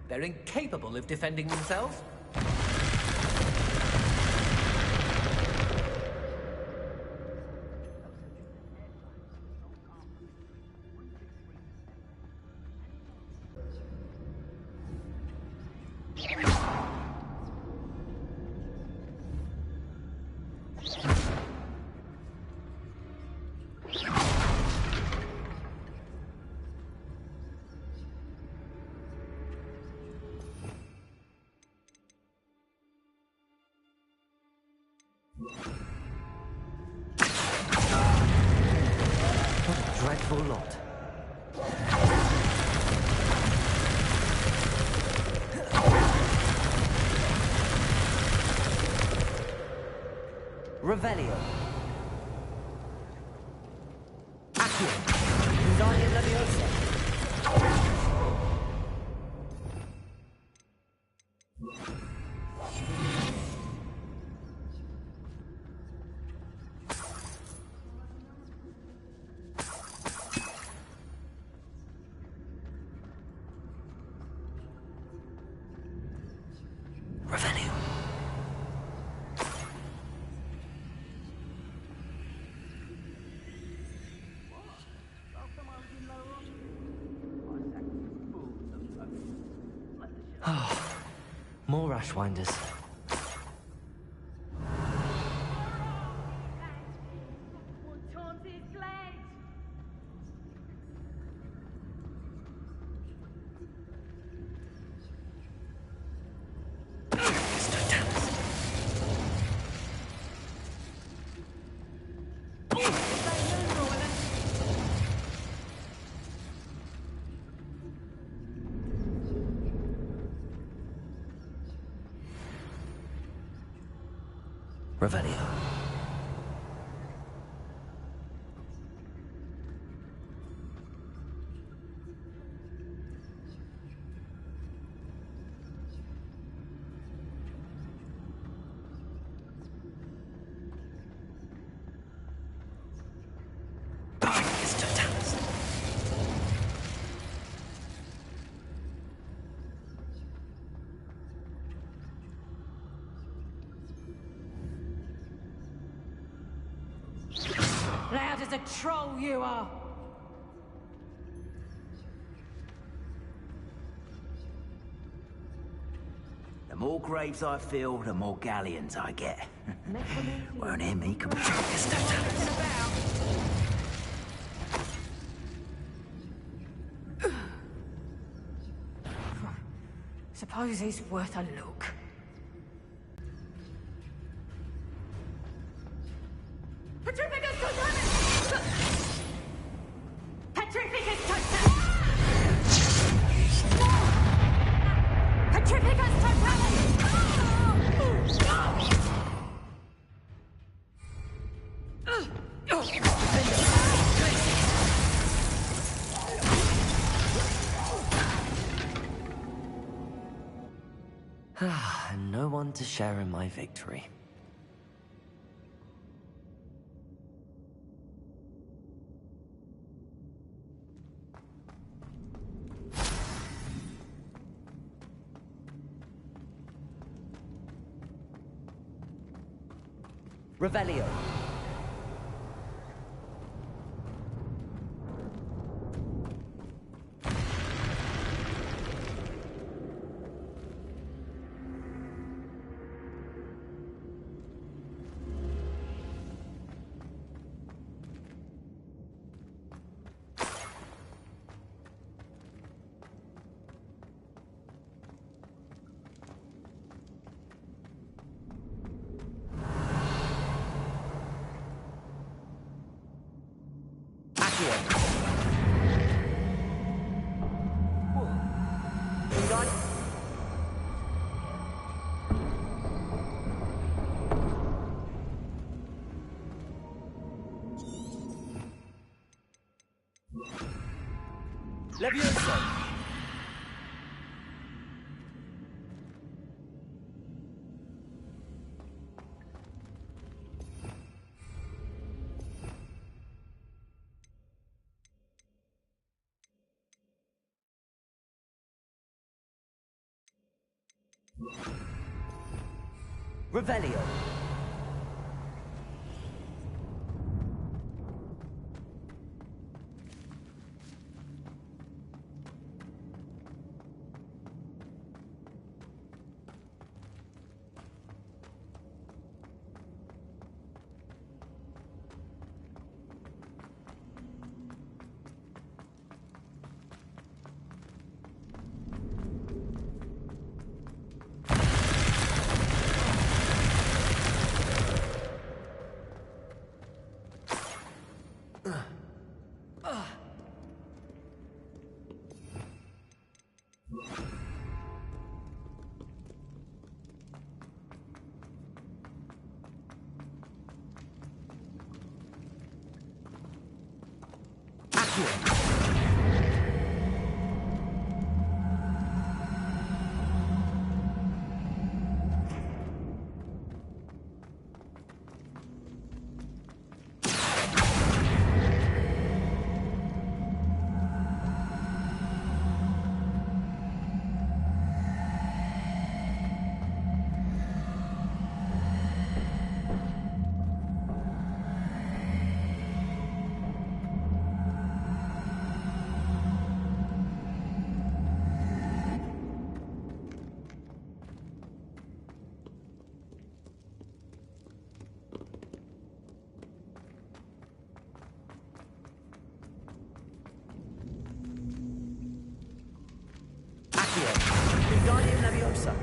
They're incapable of defending themselves. What a dreadful lot. Revelio. Accio. Wingardium Leviosa. Revelio. Oh, more Ashwinders. Revelio. Loud as a troll you are! The more graves I fill, the more galleons I get. Won't hear me complain. Suppose he's worth a look. Petrificus totalis! Petrificus totalis! Petrificus And no one to share in my victory. Revelio. Leviosa. Revelio. Wingardium Leviosa.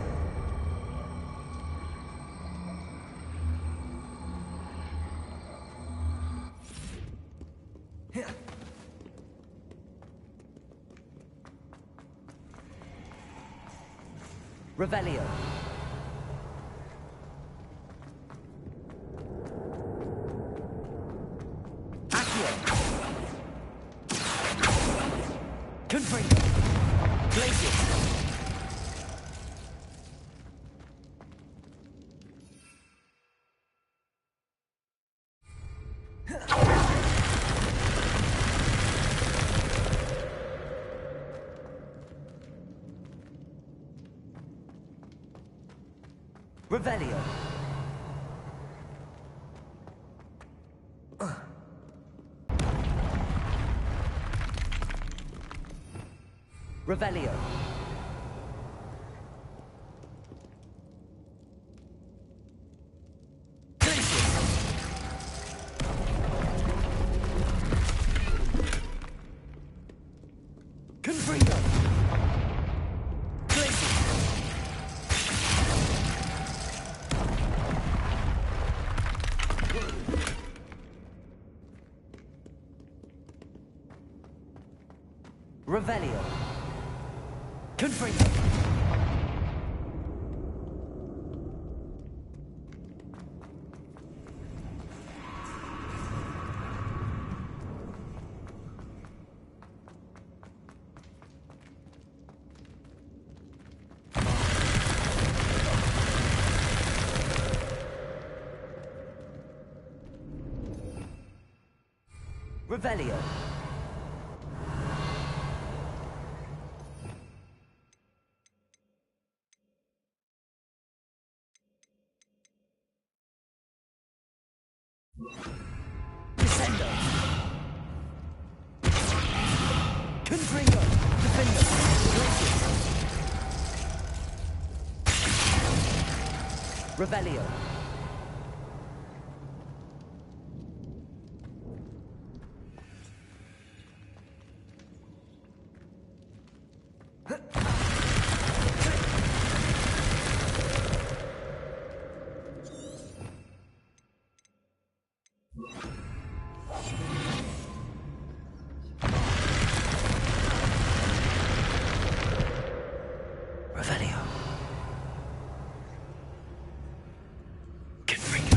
Revelio. Accio. Confringo. Glacius. Revelio. Revelio. Confringo. Revelio. Confringo. Revelio. Descendo. Confringo. Defendo. Glacius. Revelio. Revelio. Confringo.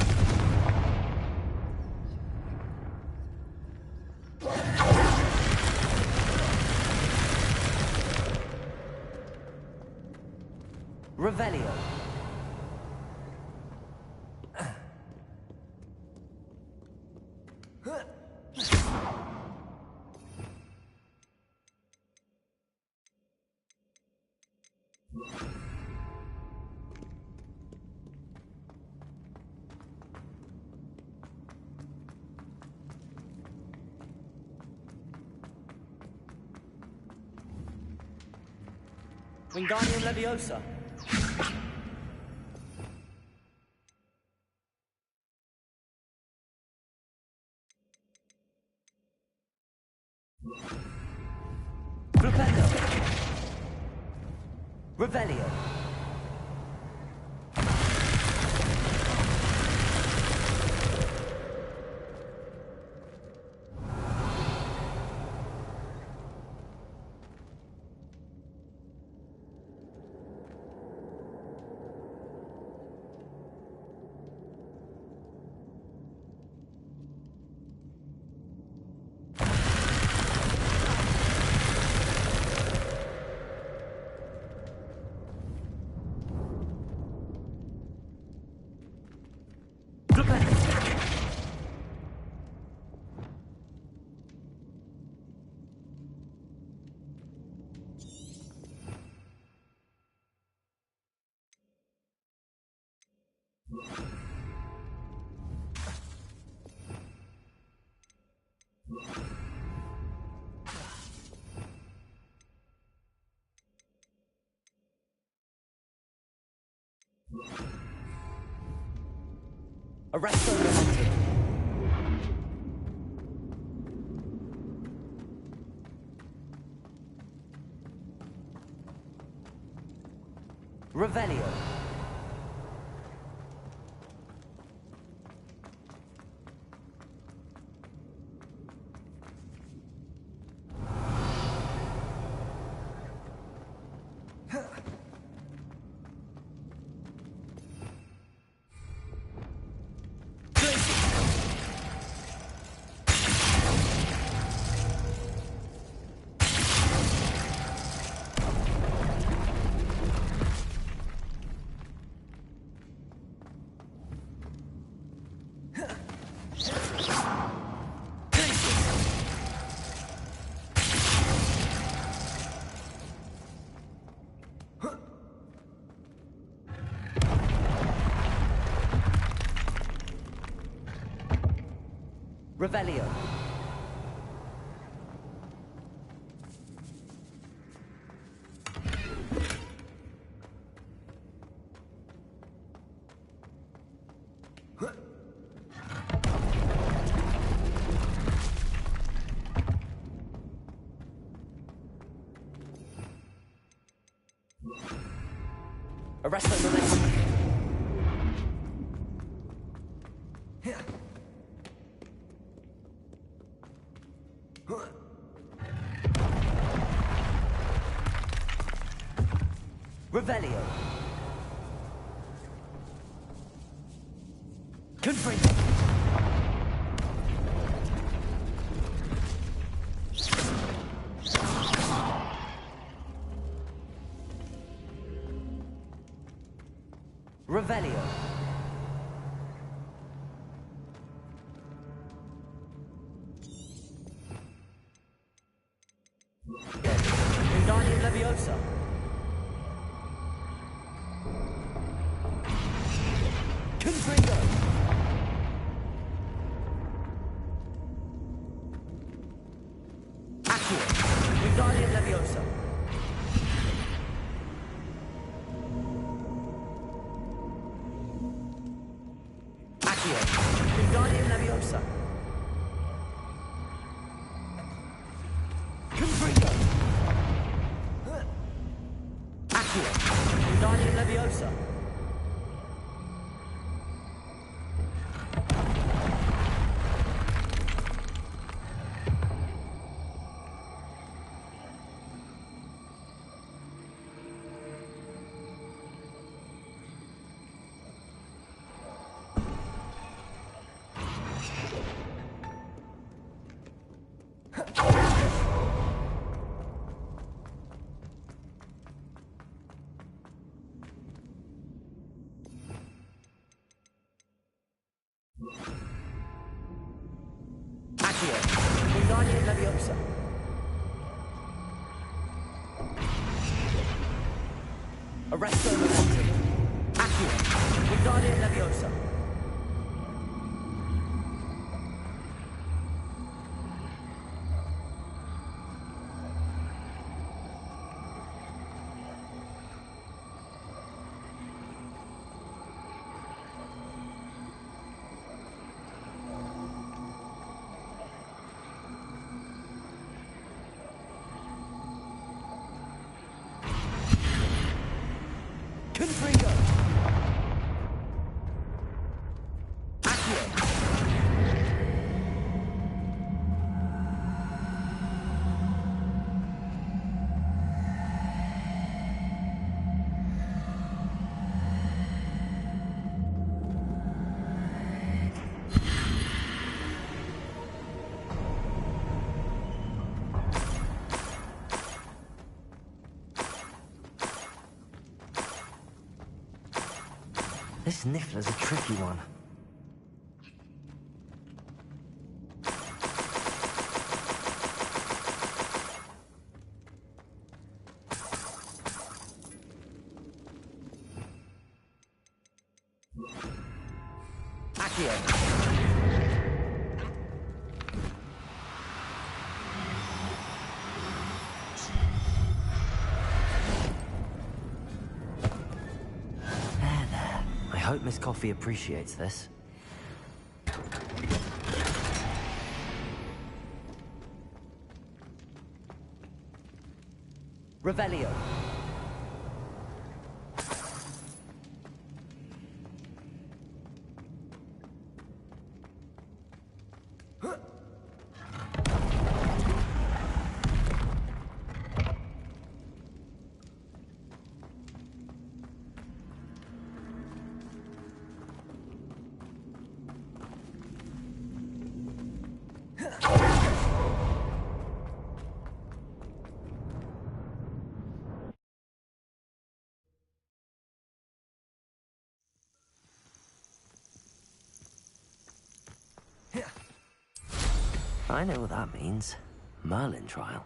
Revelio. Wingardium Leviosa. Flipendo. Revelio. Arresto Momentum. Revelio. Revelio. Arresto Momentum. Revelio. Confringo. Revelio. Wingardium Leviosa. Confringo. Accio. Wingardium Leviosa. Accio. Wingardium Leviosa. Confringo. Accio. Wingardium Leviosa. Accio. Wingardium Leviosa. Arresto Momentum. Accio. Wingardium Leviosa. This Niffler's a tricky one. Accio. I hope Miss Coffee appreciates this. Revelio. I know what that means. Merlin trial.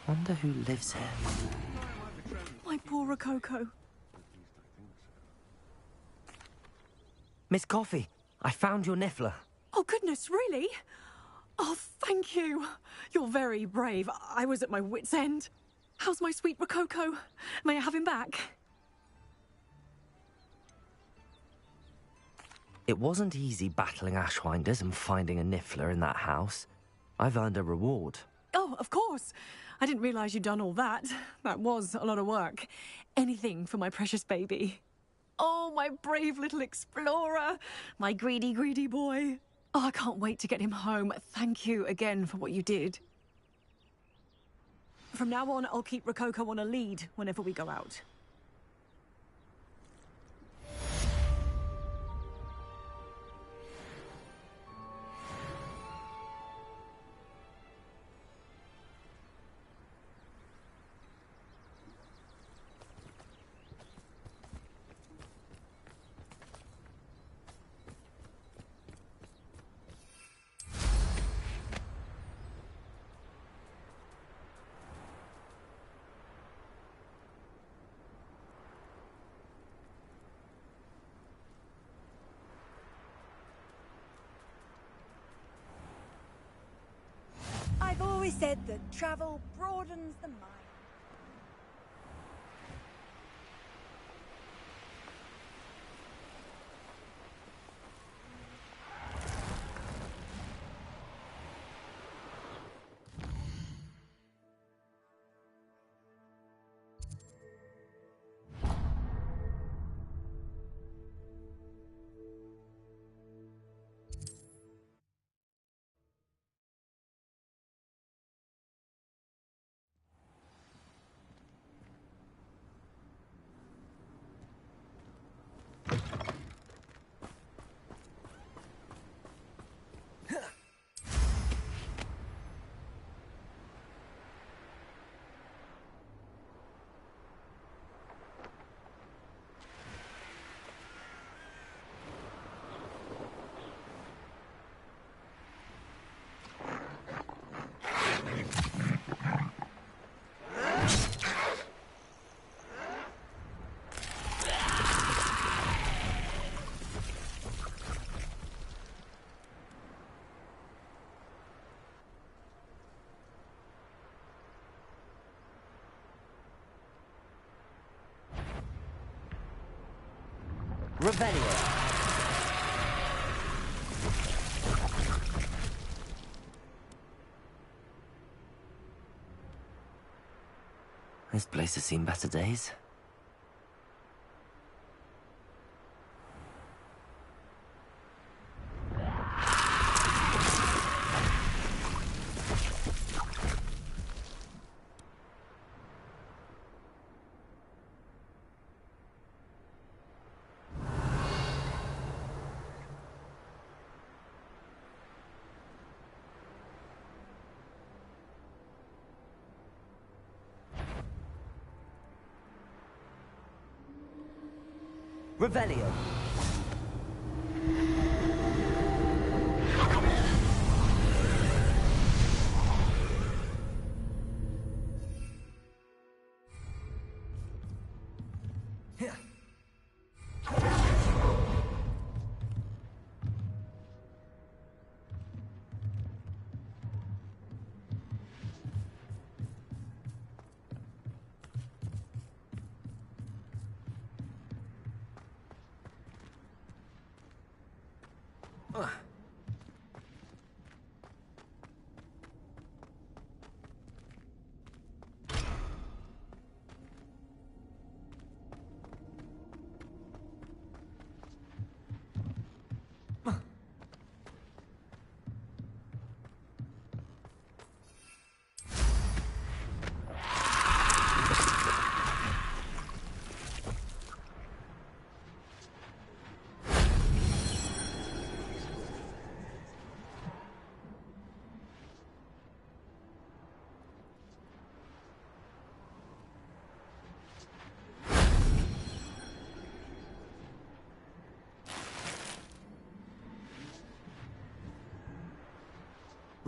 Wonder who lives here. My poor Rococo. Miss Coffee, I found your Niffler. Oh, goodness, really? Oh, thank you. You're very brave. I was at my wit's end. How's my sweet Rococo? May I have him back? It wasn't easy battling Ashwinders and finding a Niffler in that house. I've earned a reward. Oh, of course. I didn't realize you'd done all that. That was a lot of work. Anything for my precious baby. Oh, my brave little explorer. My greedy, greedy boy. Oh, I can't wait to get him home. Thank you again for what you did. From now on, I'll keep Rococo on a lead whenever we go out. I've always said that travel broadens the mind. Revelio. This place has seen better days. Revelio.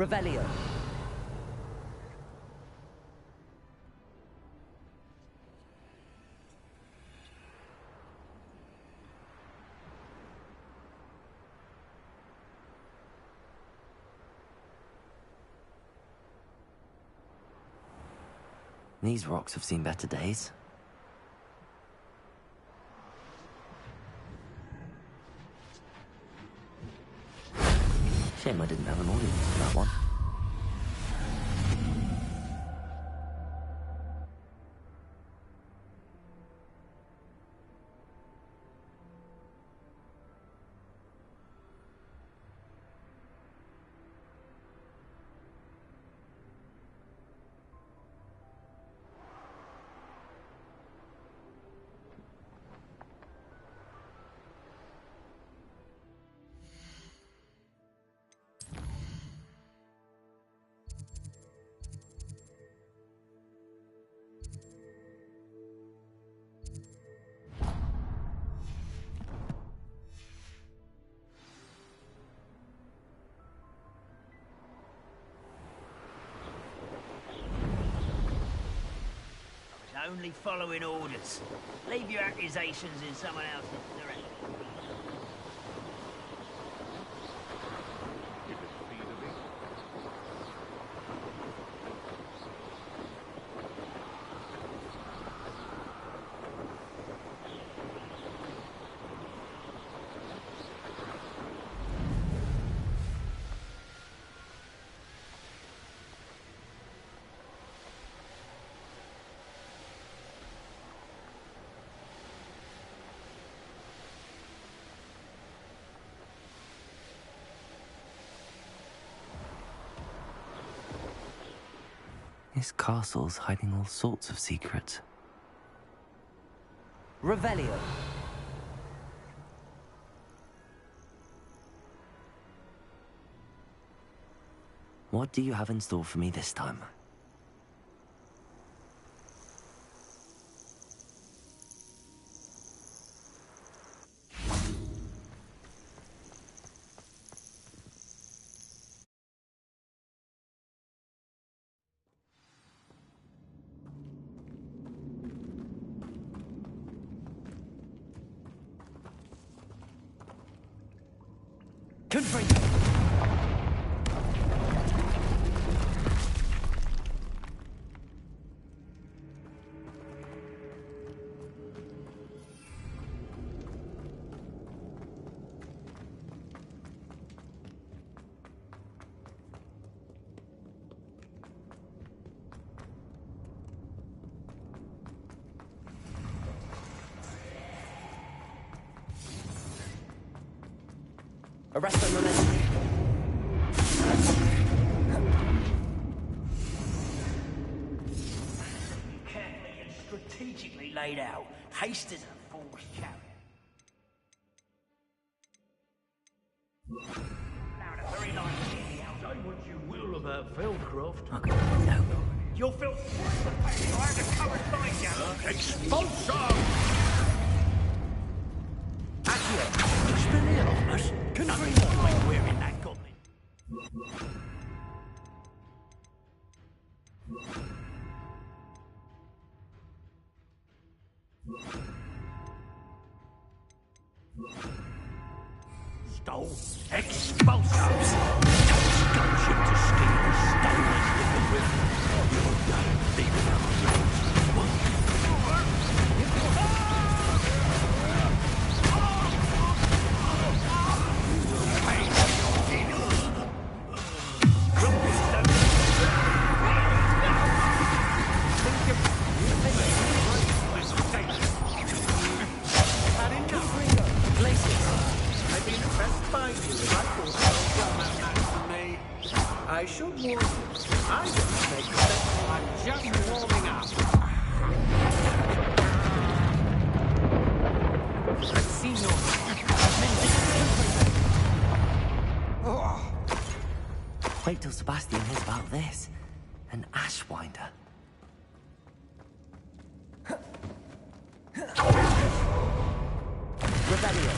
Revelio. These rocks have seen better days. Shame I didn't have an audience for that one. Only following orders. Leave your accusations in someone else's direction. This castle's hiding all sorts of secrets. Revelio. What do you have in store for me this time? Confringo. Arrest and release. Carefully and strategically laid out. Haste is a fool's chariot. Now, a very nice thing. Say what you will about Feldcroft. Okay, no. You'll feel I have to come and find you. Expulso! Accio. Expelliarmus. Confringo. Like wearing that goblin. Stole. Expulso! Don't you to steal the stolen liquor with leave it I've been impressed by you. I thought you done that much for me. I should warn you. I don't make mistakes. I'm just warming up. I've seen your... Wait till Sebastian hears about this. An ashwinder. Revelio.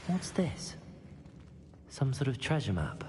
What's this? Some sort of treasure map.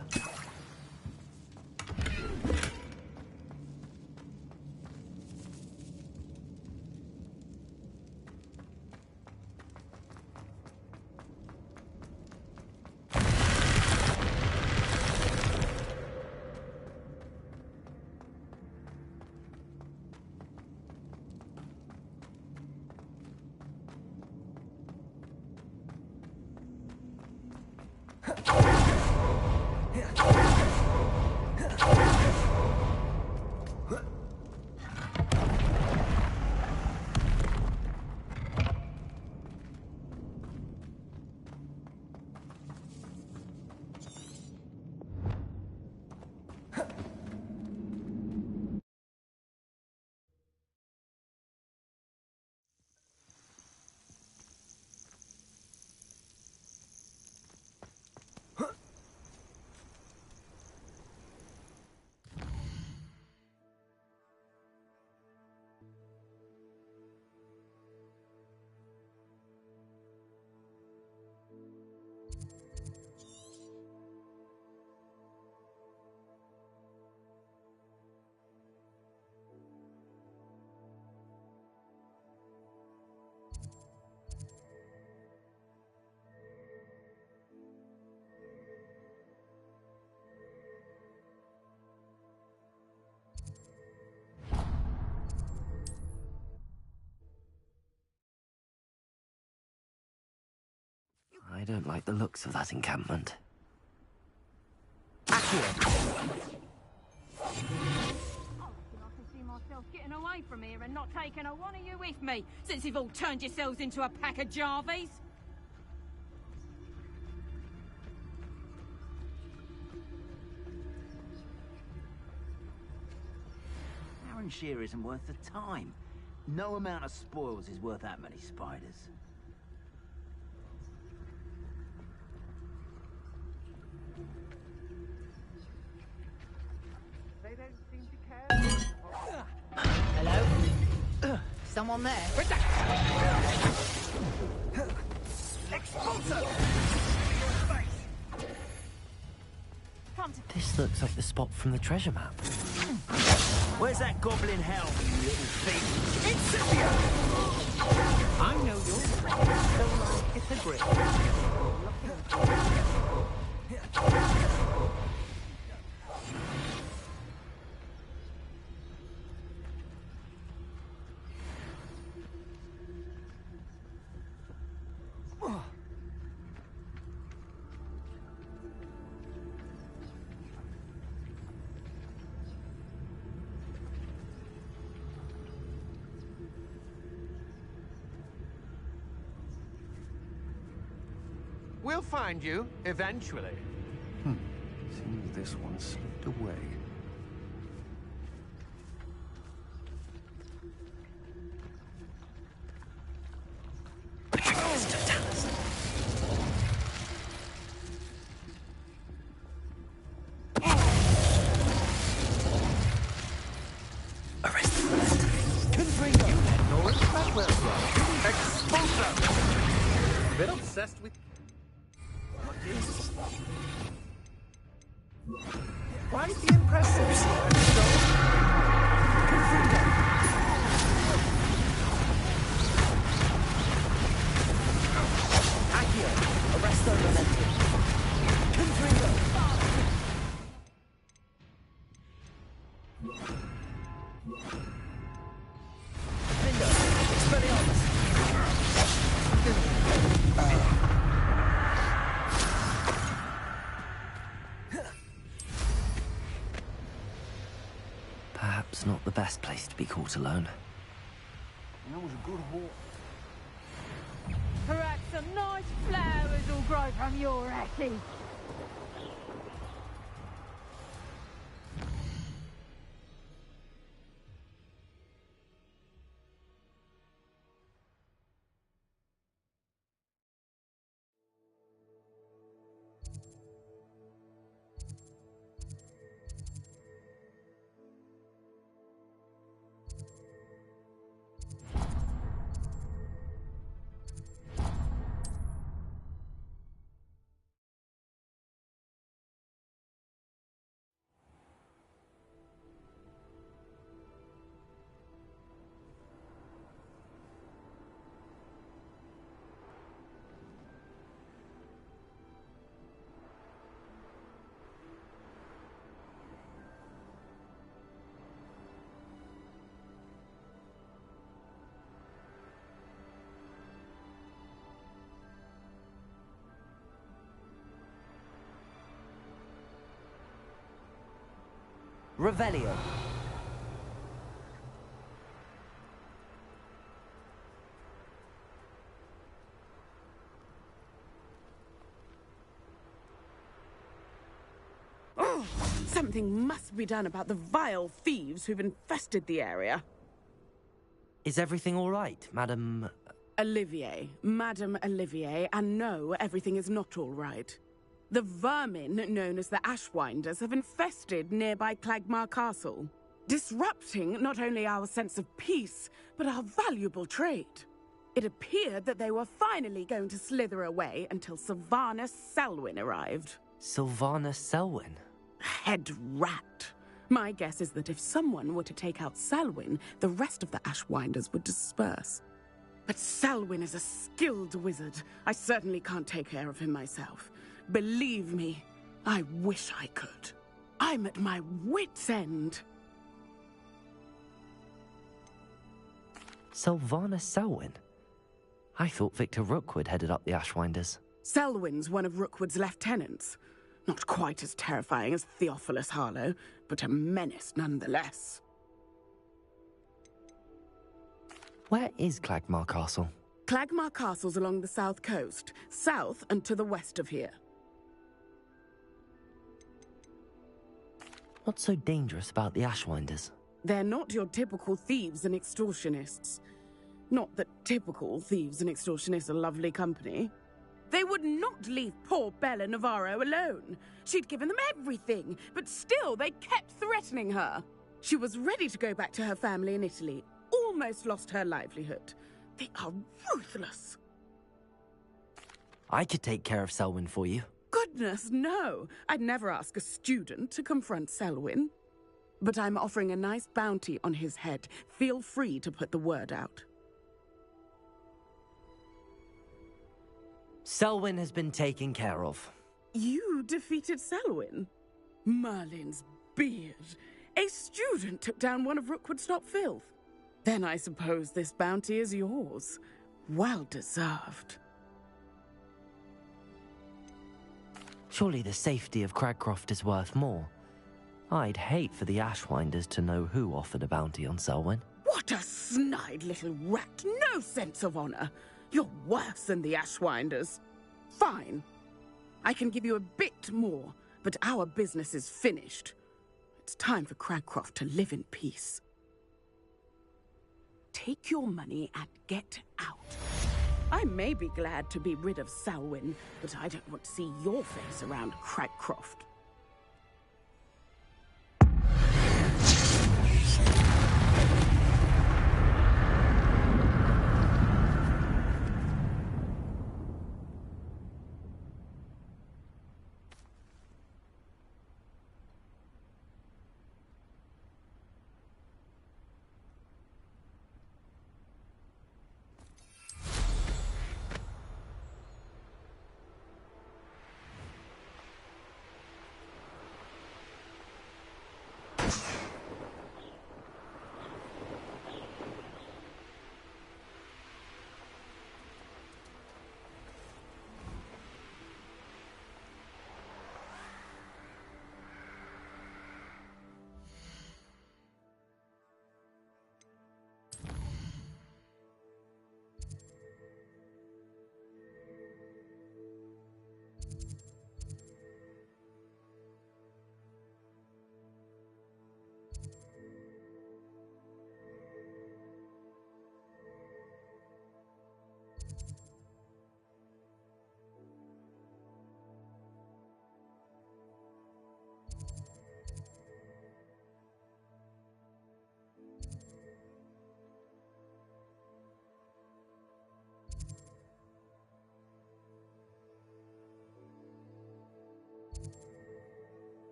I don't like the looks of that encampment. Accio. I can see myself getting away from here and not taking a one of you with me, since you've all turned yourselves into a pack of Jarvies. Shear isn't worth the time. No amount of spoils is worth that many spiders. They don't seem to care. Hello? Someone there? Expulso! This looks like the spot from the treasure map. Where's that goblin hell, you little thief? Incipio! I know you're so like it's a grip. We'll find you, eventually. Seems this one slipped away. A bit obsessed with... Quite the impressive. Arresto momentum. Confringo. Confringo. Expelliarmus. Perhaps not the best place to be caught alone. That was a good horse. Perhaps some nice flowers will grow from your ashes. Revelio. Oh, something must be done about the vile thieves who've infested the area. Is everything all right, Madam... Olivier, Madame Olivier, and no, everything is not all right. The vermin known as the Ashwinders have infested nearby Clagmar Castle, disrupting not only our sense of peace, but our valuable trade. It appeared that they were finally going to slither away until Sylvanus Selwyn arrived. Sylvanus Selwyn? Head rat. My guess is that if someone were to take out Selwyn, the rest of the Ashwinders would disperse. But Selwyn is a skilled wizard. I certainly can't take care of him myself. Believe me, I wish I could. I'm at my wit's end. Sylvanus Selwyn? I thought Victor Rookwood headed up the Ashwinders. Selwyn's one of Rookwood's lieutenants. Not quite as terrifying as Theophilus Harlow, but a menace nonetheless. Where is Clagmar Castle? Clagmar Castle's along the south coast, south and to the west of here. What's so dangerous about the Ashwinders? They're not your typical thieves and extortionists. Not that typical thieves and extortionists are lovely company. They would not leave poor Bella Navarro alone. She'd given them everything, but still they kept threatening her. She was ready to go back to her family in Italy, almost lost her livelihood. They are ruthless. I could take care of Selwyn for you. Goodness, no. I'd never ask a student to confront Selwyn. But I'm offering a nice bounty on his head. Feel free to put the word out. Selwyn has been taken care of. You defeated Selwyn? Merlin's beard. A student took down one of Rookwood's top filth. Then I suppose this bounty is yours. Well deserved. Surely the safety of Cragcroft is worth more. I'd hate for the Ashwinders to know who offered a bounty on Selwyn. What a snide little rat! No sense of honor! You're worse than the Ashwinders. Fine. I can give you a bit more, but our business is finished. It's time for Cragcroft to live in peace. Take your money and get out. I may be glad to be rid of Selwyn, but I don't want to see your face around Cragcroft.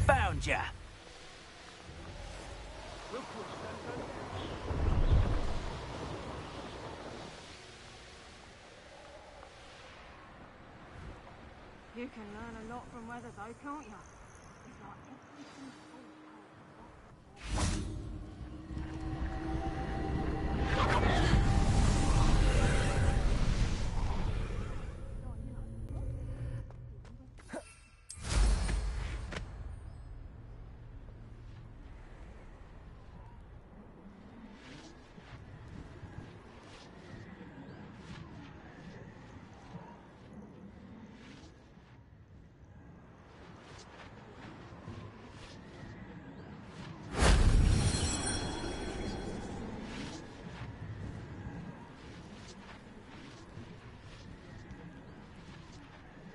Found ya! You can learn a lot from weather though, can't you? It's like everything's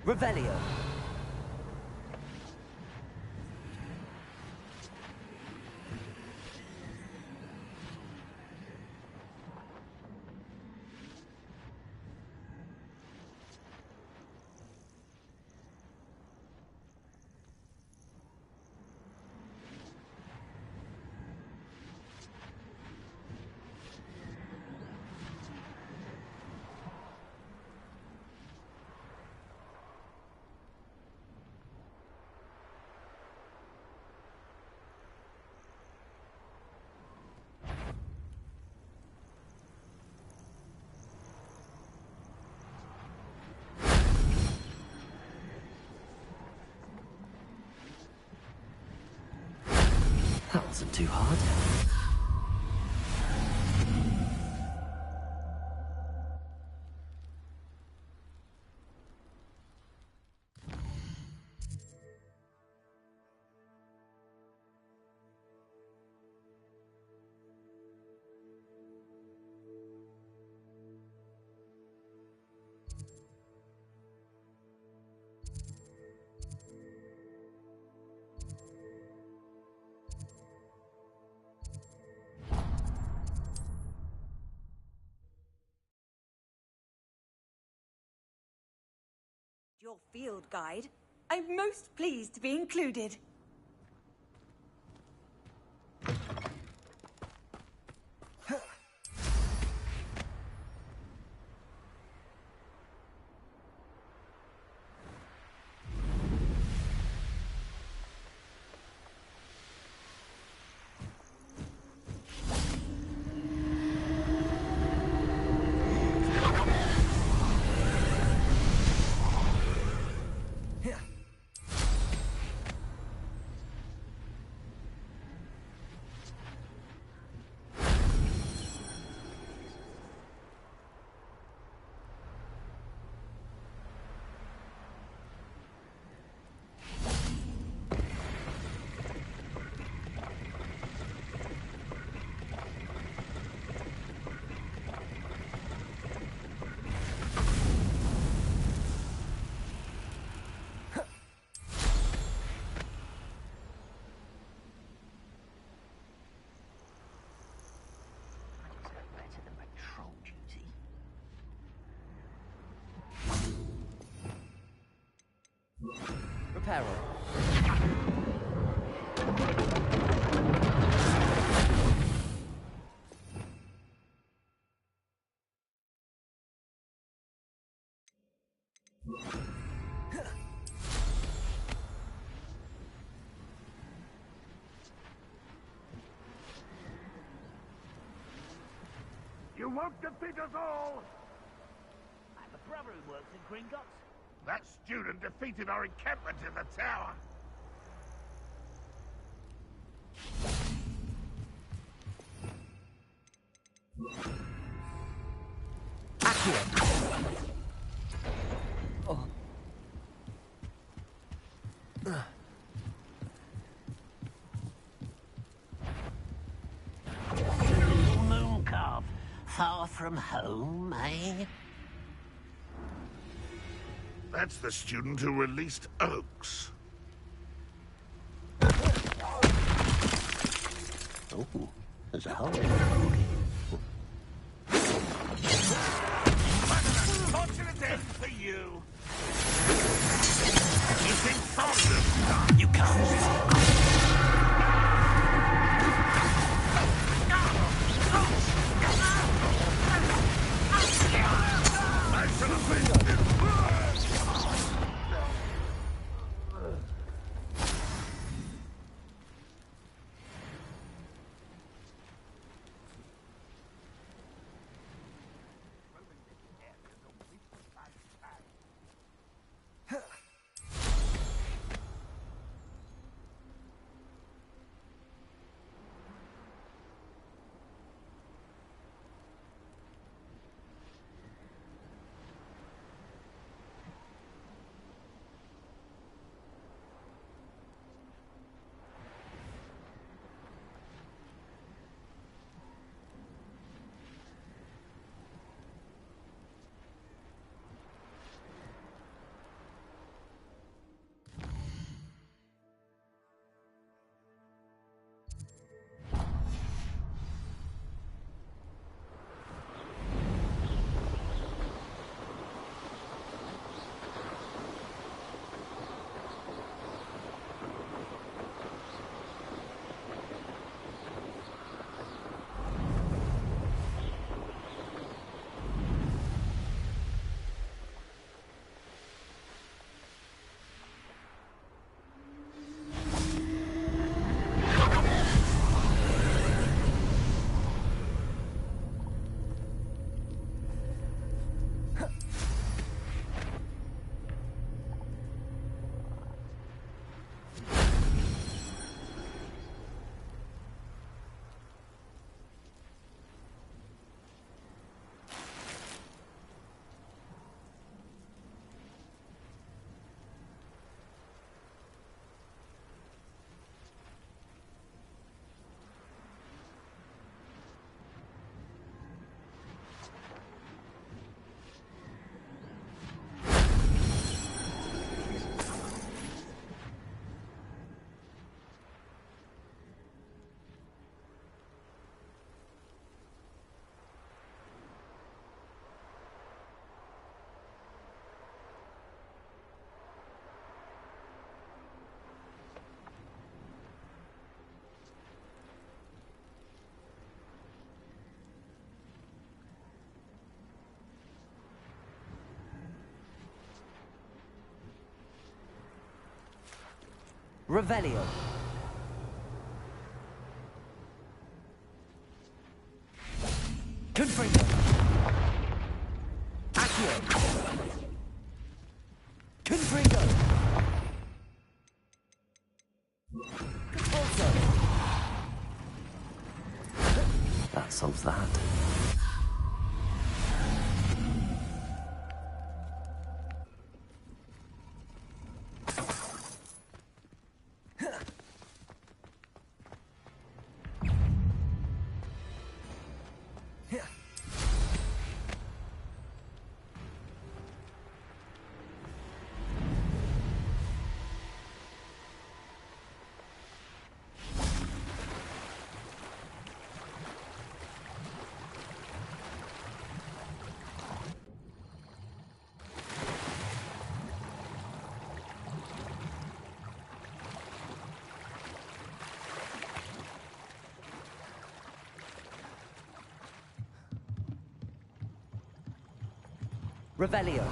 Revelio. That wasn't too hard. your field guide. I'm most pleased to be included. Reparo. You won't defeat us all! I have a brother who works in Gringotts. That student defeated our encampment in the tower. Accio. Oh. Moon calf, far from home, eh? That's the student who released Oaks. Oh, there's a hole. Fortunate day for you. You think Thornton? You can't. I should have faced him. Revelio. Confringo. Accio. Confringo. Compulso. That solves that. Revelio.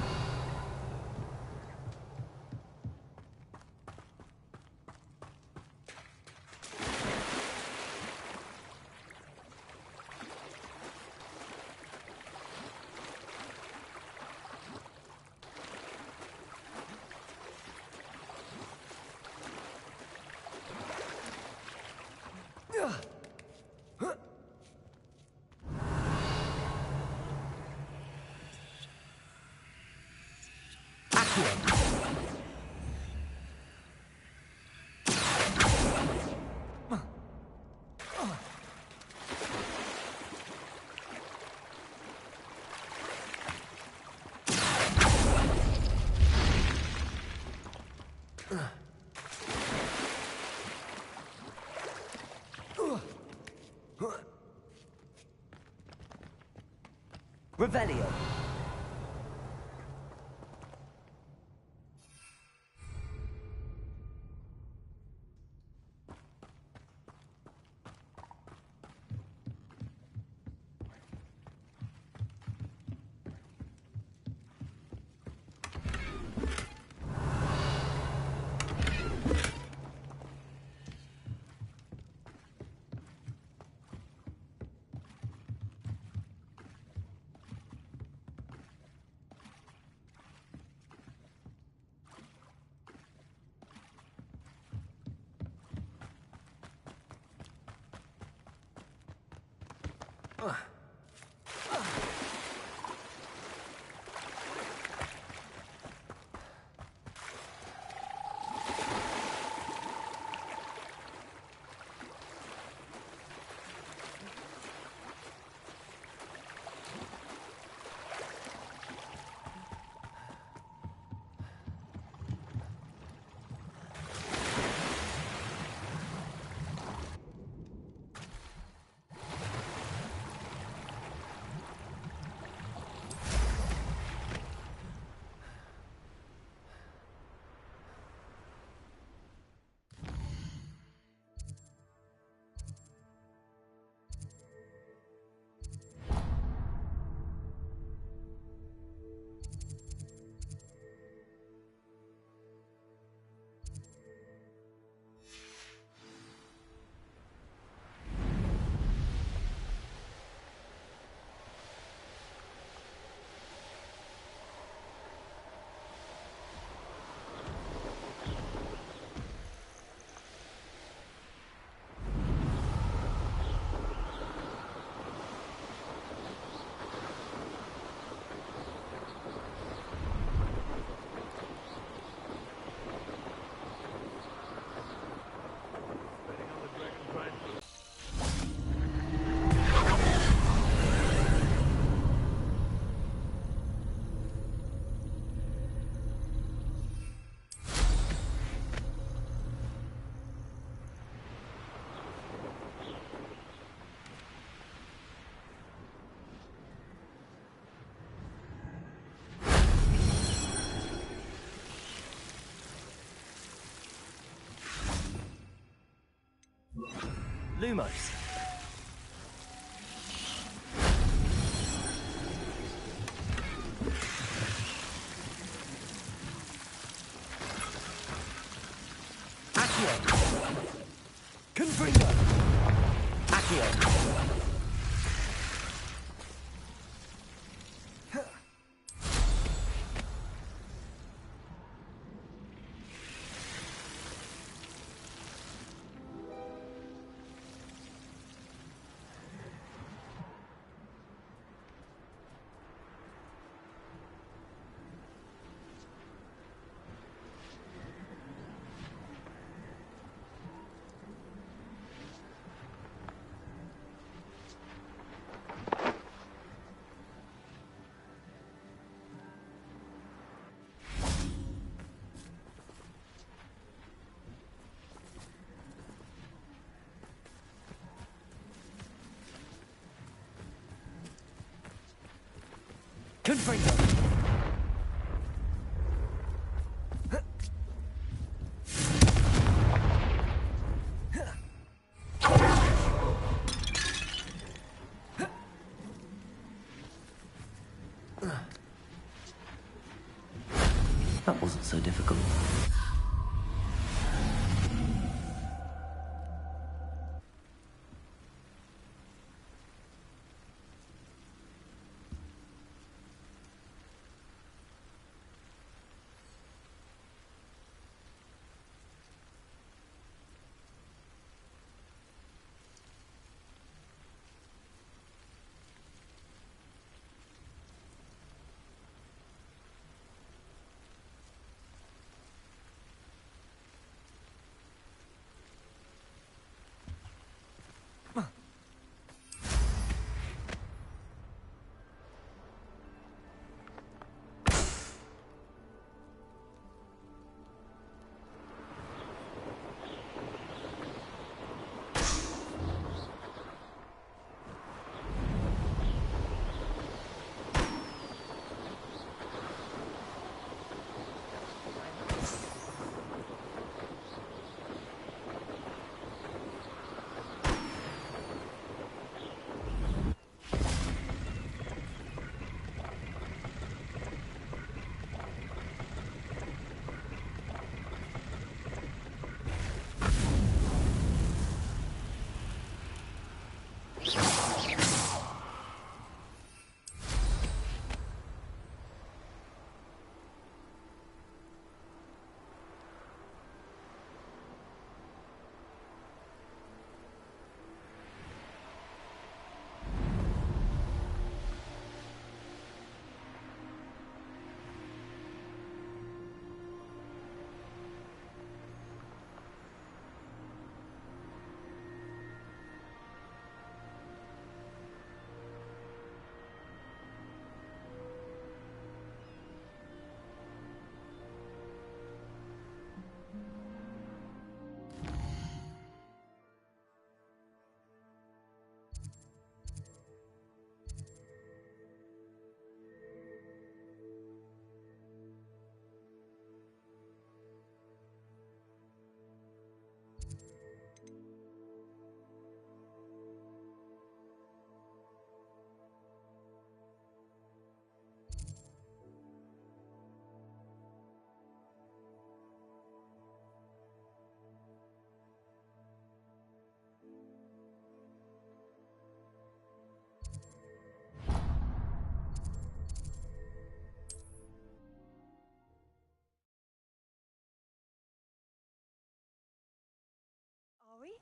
Revelio. Lumos. Accio. Confringo! Accio! Confringo! That wasn't so difficult. Are we?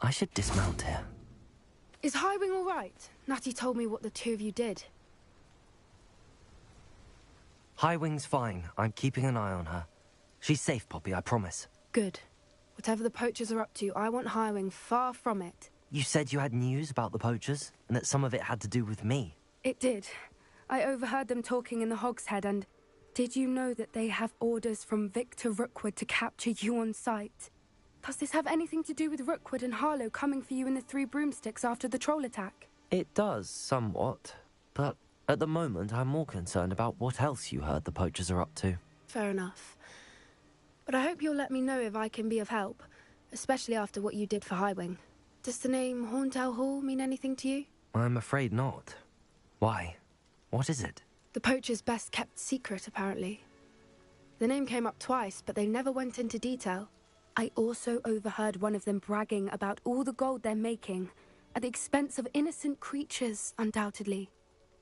I should dismount here. Is Highwing all right? Natty told me what the two of you did. Highwing's fine. I'm keeping an eye on her. She's safe, Poppy, I promise. Good. Whatever the poachers are up to, I want Highwing far from it. You said you had news about the poachers, and that some of it had to do with me. It did. I overheard them talking in the Hogshead, and did you know that they have orders from Victor Rookwood to capture you on sight? Does this have anything to do with Rookwood and Harlow coming for you in the Three Broomsticks after the troll attack? It does, somewhat. But at the moment, I'm more concerned about what else you heard the poachers are up to. Fair enough. But I hope you'll let me know if I can be of help, especially after what you did for Highwing. Does the name Horntail Hall mean anything to you? I'm afraid not. Why? What is it? The poacher's best kept secret, apparently. The name came up twice, but they never went into detail. I also overheard one of them bragging about all the gold they're making, at the expense of innocent creatures, undoubtedly.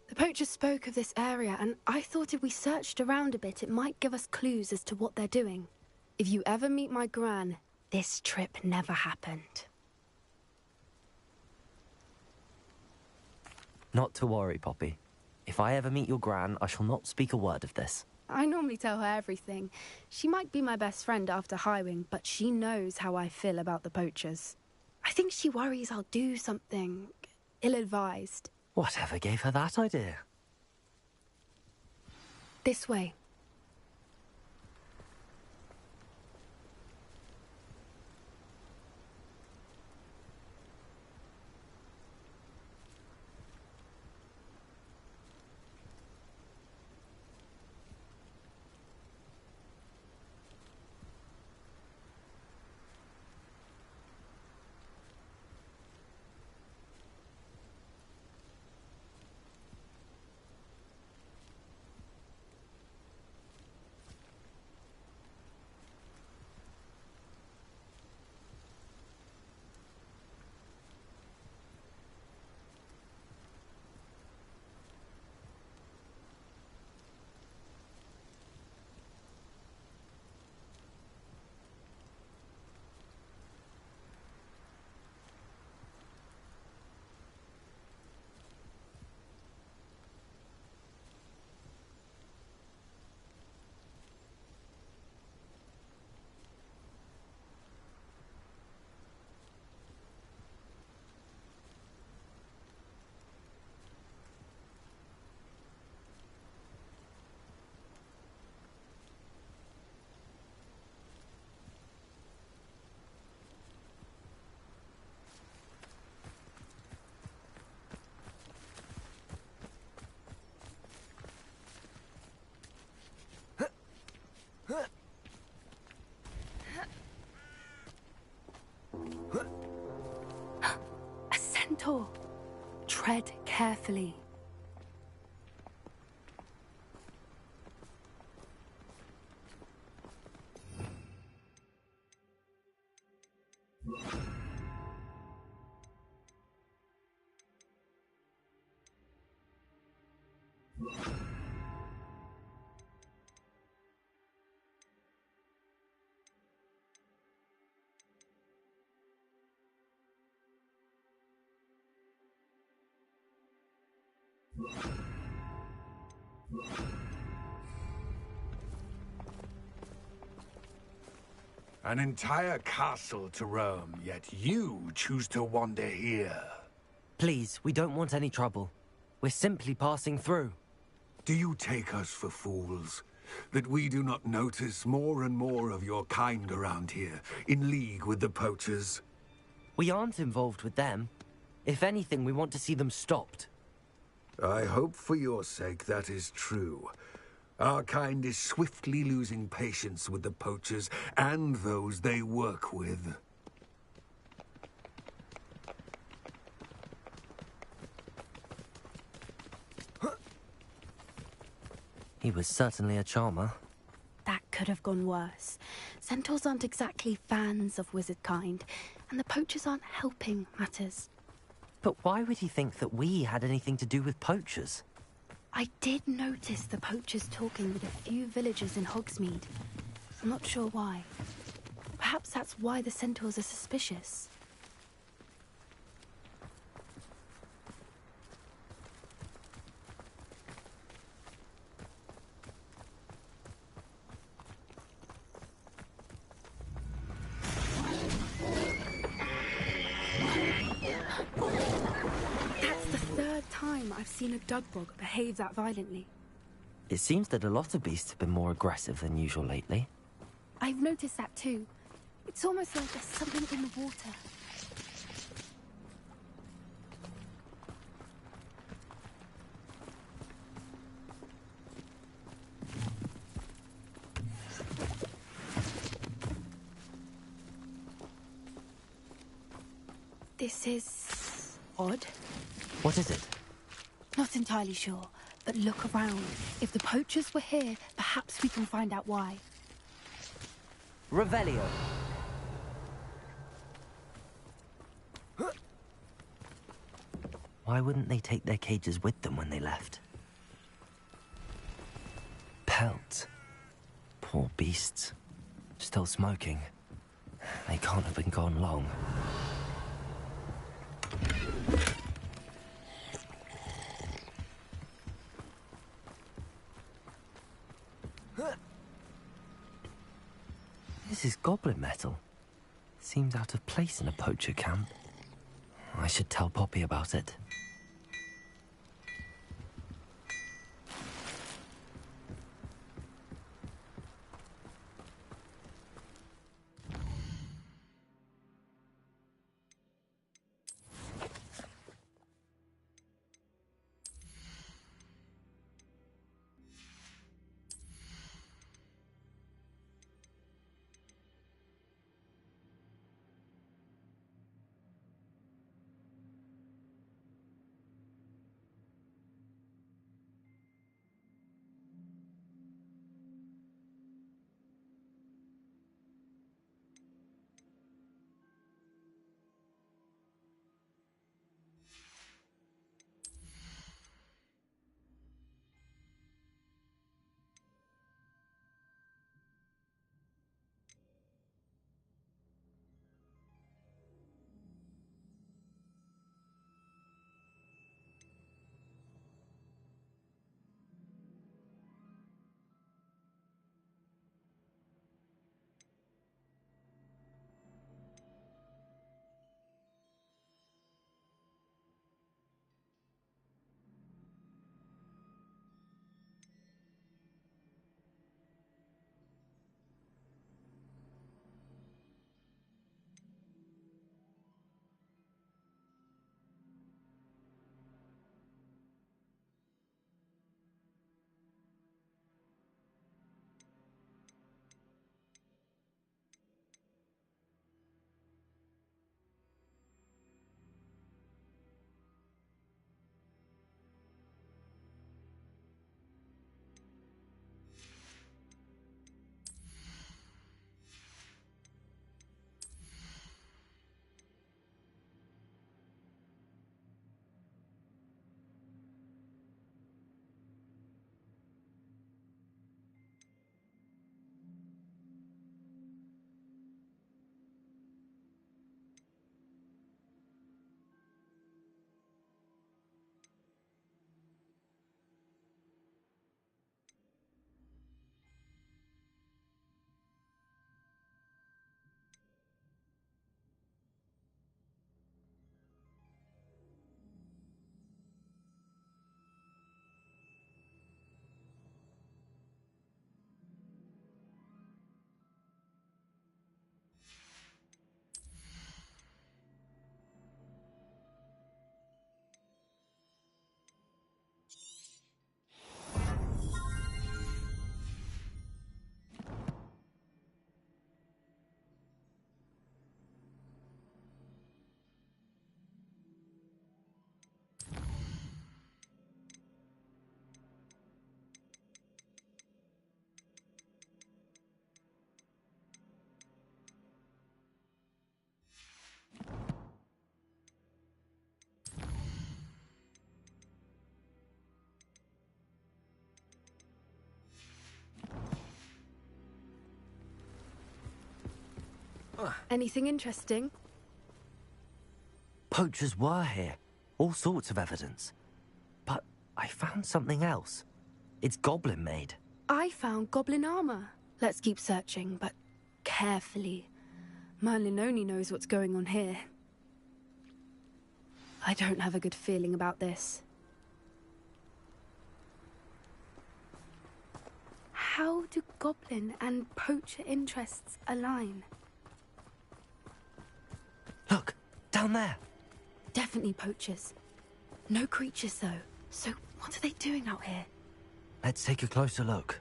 The poachers spoke of this area, and I thought if we searched around a bit, it might give us clues as to what they're doing. If you ever meet my gran, this trip never happened. Not to worry, Poppy. If I ever meet your gran, I shall not speak a word of this. I normally tell her everything. She might be my best friend after Highwing, but she knows how I feel about the poachers. I think she worries I'll do something ill-advised. Whatever gave her that idea? This way. A centaur. Tread carefully. An entire castle to roam, yet you choose to wander here. Please, we don't want any trouble. We're simply passing through. Do you take us for fools? That we do not notice more and more of your kind around here, in league with the poachers? We aren't involved with them. If anything, we want to see them stopped. I hope for your sake that is true. Our kind is swiftly losing patience with the poachers and those they work with. He was certainly a charmer. That could have gone worse. Centaurs aren't exactly fans of wizard kind, and the poachers aren't helping matters. But why would he think that we had anything to do with poachers? I did notice the poachers talking with a few villagers in Hogsmeade. I'm not sure why. Perhaps that's why the centaurs are suspicious. I've seen a dugbog behave that violently. It seems that a lot of beasts have been more aggressive than usual lately. I've noticed that too. It's almost like there's something in the water. This is odd. What is it? Not entirely sure, but look around. If the poachers were here, perhaps we can find out why. Revelio. Why wouldn't they take their cages with them when they left? Pelt. Poor beasts. Still smoking. They can't have been gone long. This is goblin metal. Seems out of place in a poacher camp. I should tell Poppy about it. Anything interesting? Poachers were here. All sorts of evidence. But I found something else. It's goblin made. I found goblin armor. Let's keep searching, but carefully. Merlin only knows what's going on here. I don't have a good feeling about this. How do goblin and poacher interests align? Look, down there. Definitely poachers. No creatures, though. So what are they doing out here? Let's take a closer look.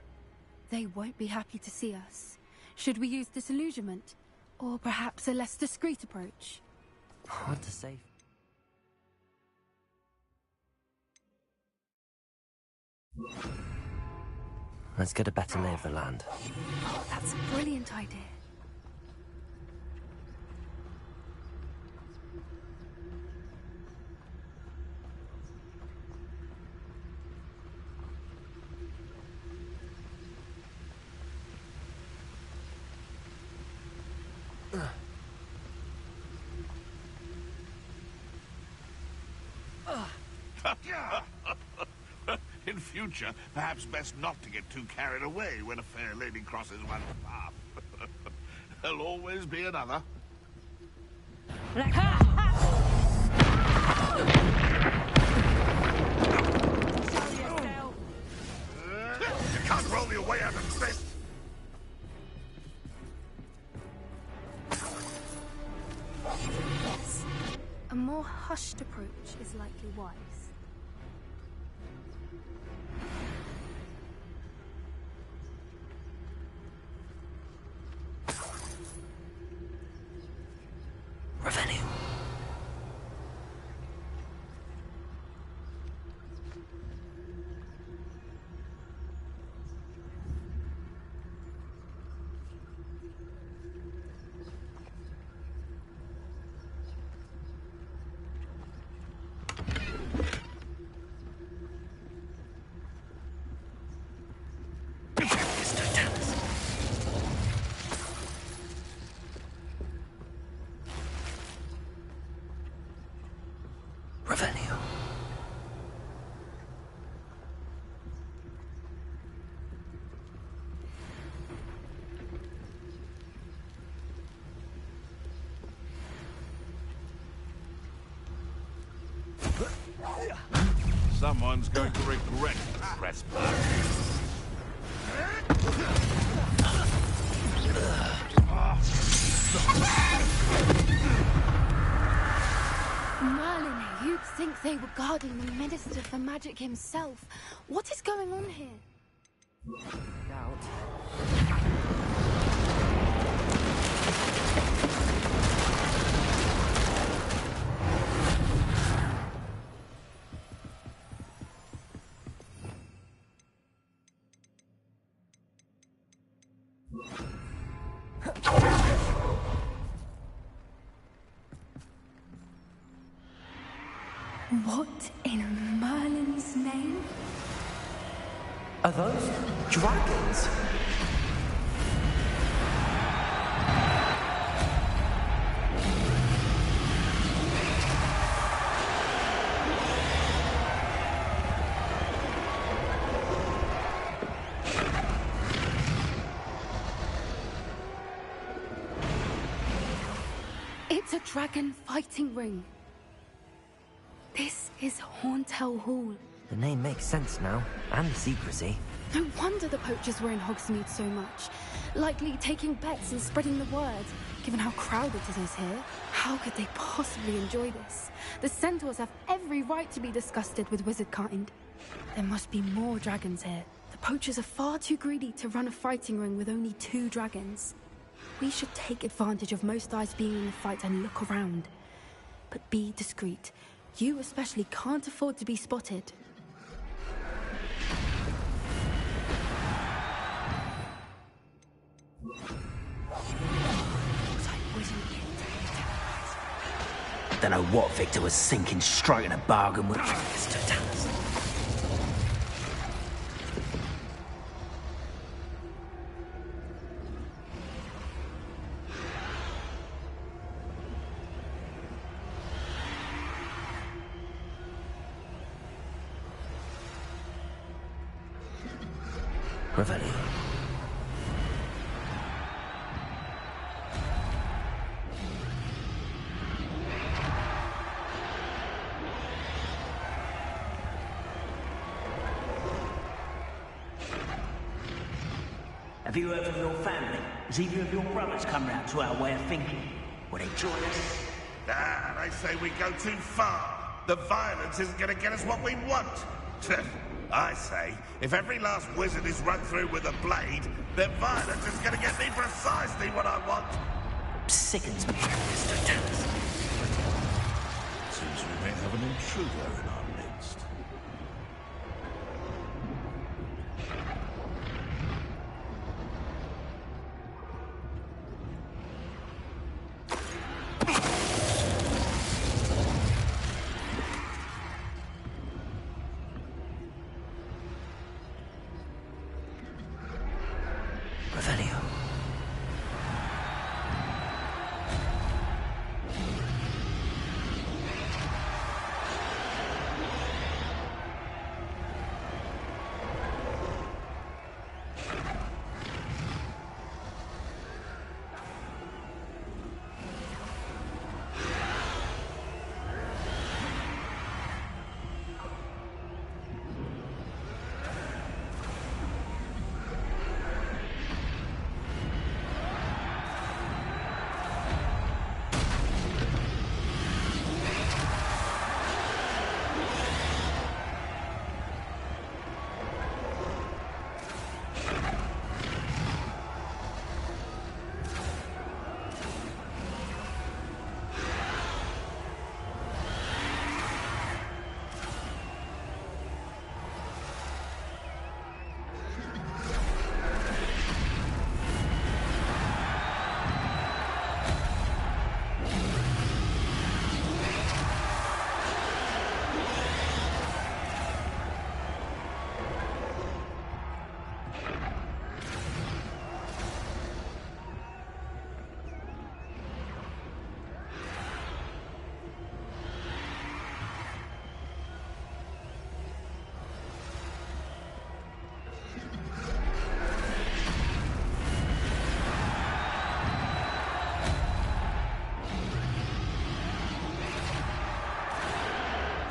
They won't be happy to see us. Should we use disillusionment? Or perhaps a less discreet approach? Hard to say. Let's get a better lay of the land. Oh, that's a brilliant idea. In future, perhaps best not to get too carried away when a fair lady crosses one's path. There'll always be another. You can't roll your way out of this. Yes. A more hushed approach is likely wise. Revenue. Revenue. Someone's going to regret trespassing. Merlin, you'd think they were guarding the Minister for Magic himself. What is going on here? Doubt. What in Merlin's name? Are those dragons? It's a dragon fighting ring. This is Hauntel Hall. The name makes sense now, and the secrecy. No wonder the poachers were in Hogsmeade so much. Likely taking bets and spreading the word, given how crowded it is here. How could they possibly enjoy this? The centaurs have every right to be disgusted with wizard kind. There must be more dragons here. The poachers are far too greedy to run a fighting ring with only 2 dragons. We should take advantage of most eyes being in the fight and look around. But be discreet. You especially can't afford to be spotted. Don't know what Victor was thinking, striking a bargain with Mr. Dallas. Revenue. Have you heard from your family? Has either of your brothers come round to our way of thinking? Will they join us? Ah, they say we go too far. The violence isn't going to get us what we want. I say, if every last wizard is run through with a blade, then violence is going to get me precisely what I want. Sickens me, Mr. Tennyson. Seems we may have an intruder in our midst. Revelio.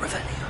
Revelio.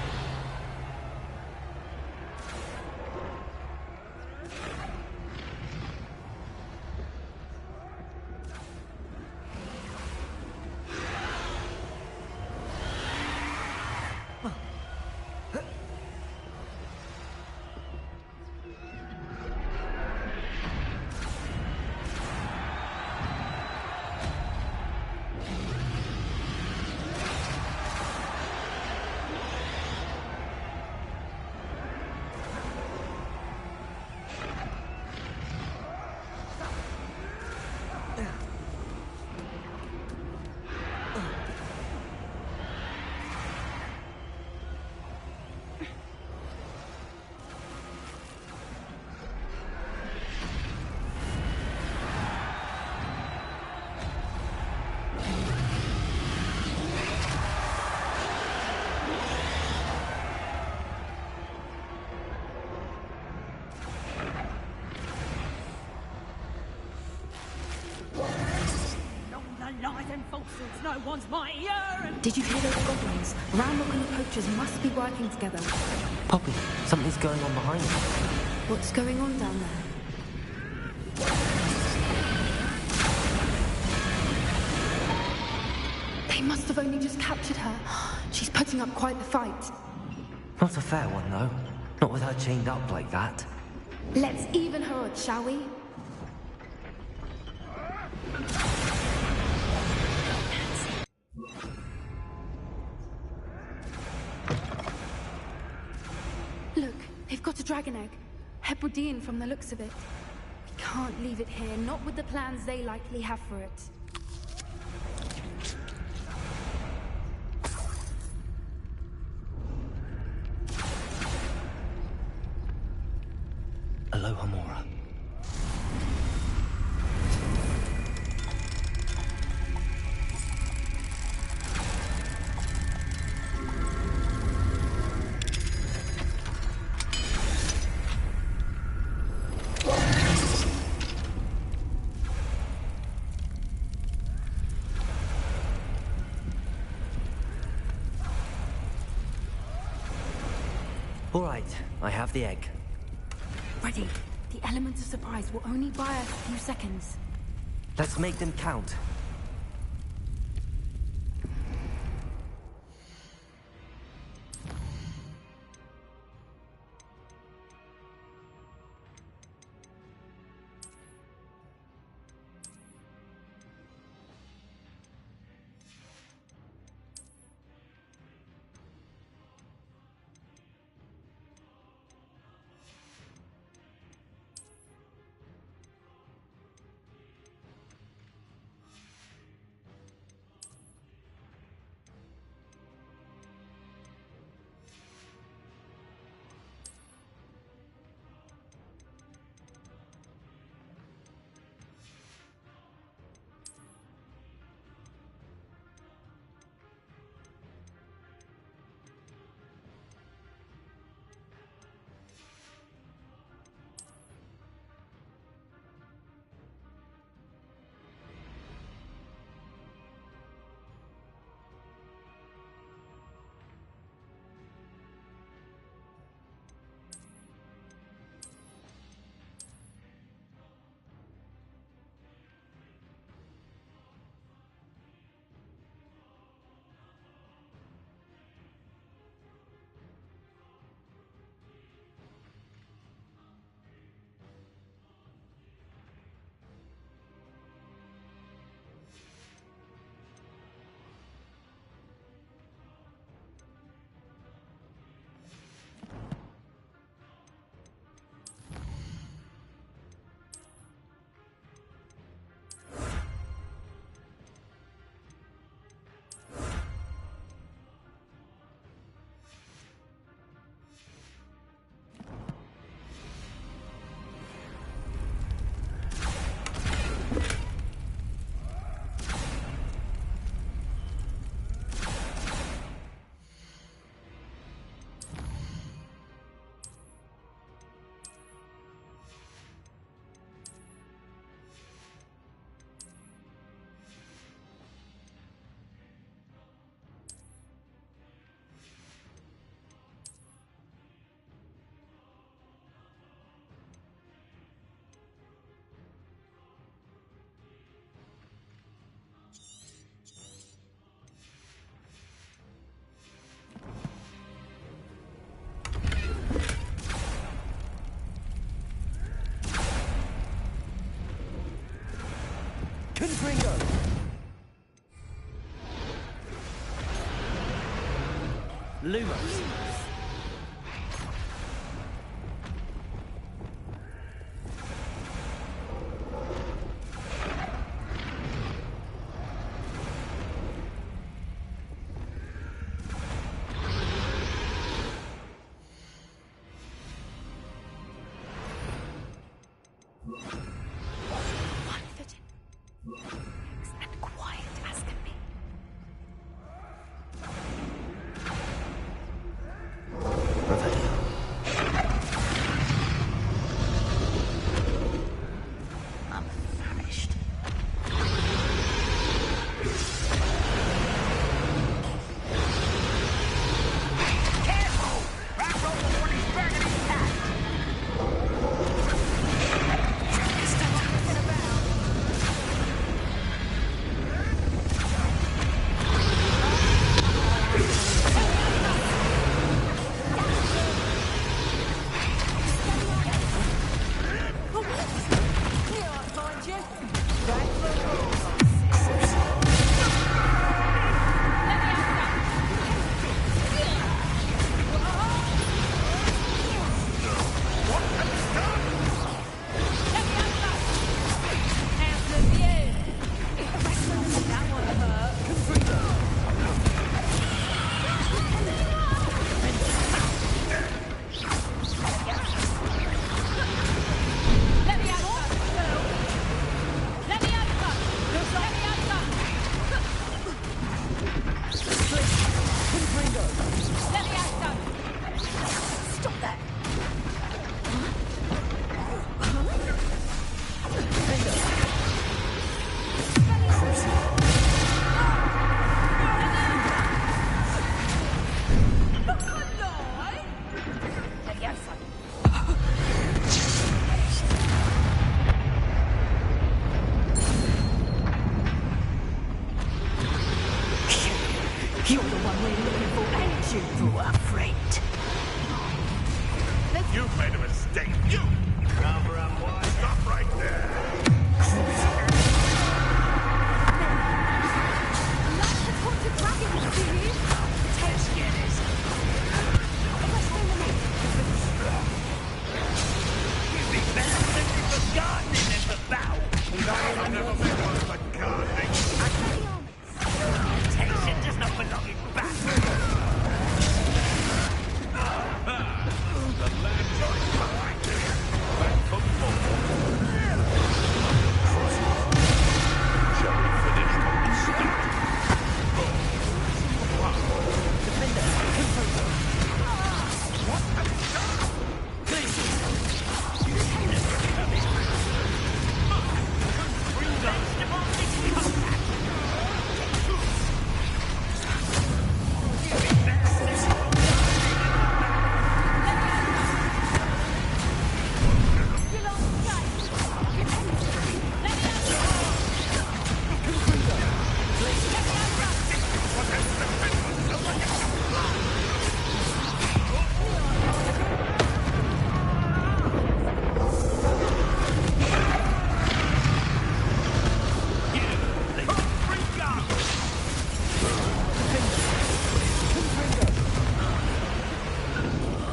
No one's mightier and... Did you hear those goblins? Ramrock and the poachers must be working together. Poppy, something's going on behind you. What's going on down there? They must have only just captured her. She's putting up quite the fight. Not a fair one, though. Not with her chained up like that. Let's even her odds, shall we? Look, they've got a dragon egg. Hebridean from the looks of it. We can't leave it here, not with the plans they likely have for it. Aloha Mora. All right, I have the egg. Ready. The element of surprise will only buy us a few seconds. Let's make them count. Confringo! Lumos. you for a friend. You've made a mistake. You! Rather unwise. Stop right there. Let's report to dragons, do you? Let's get this. You'd be better suited for gardening than for battle. I've never been one for gardening. Tension does not belong in battle. The land joins behind you. Back for more. Shall we finish what we started?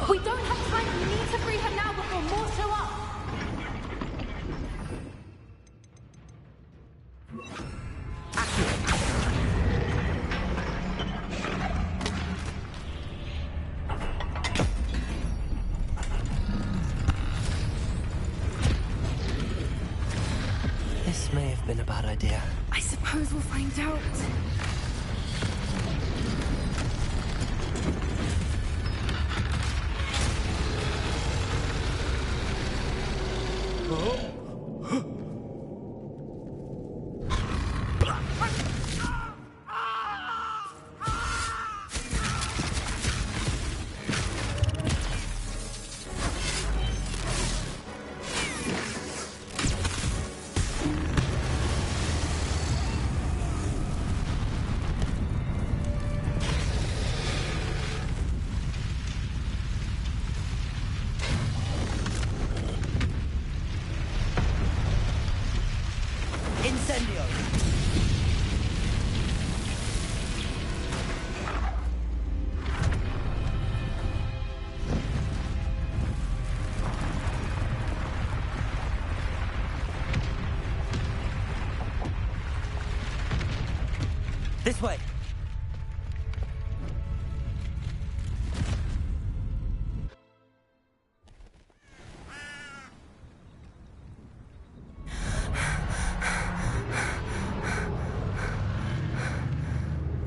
We don't have time. We need to free her now before more show up. This may have been a bad idea. I suppose we'll find out. Incendio! This way!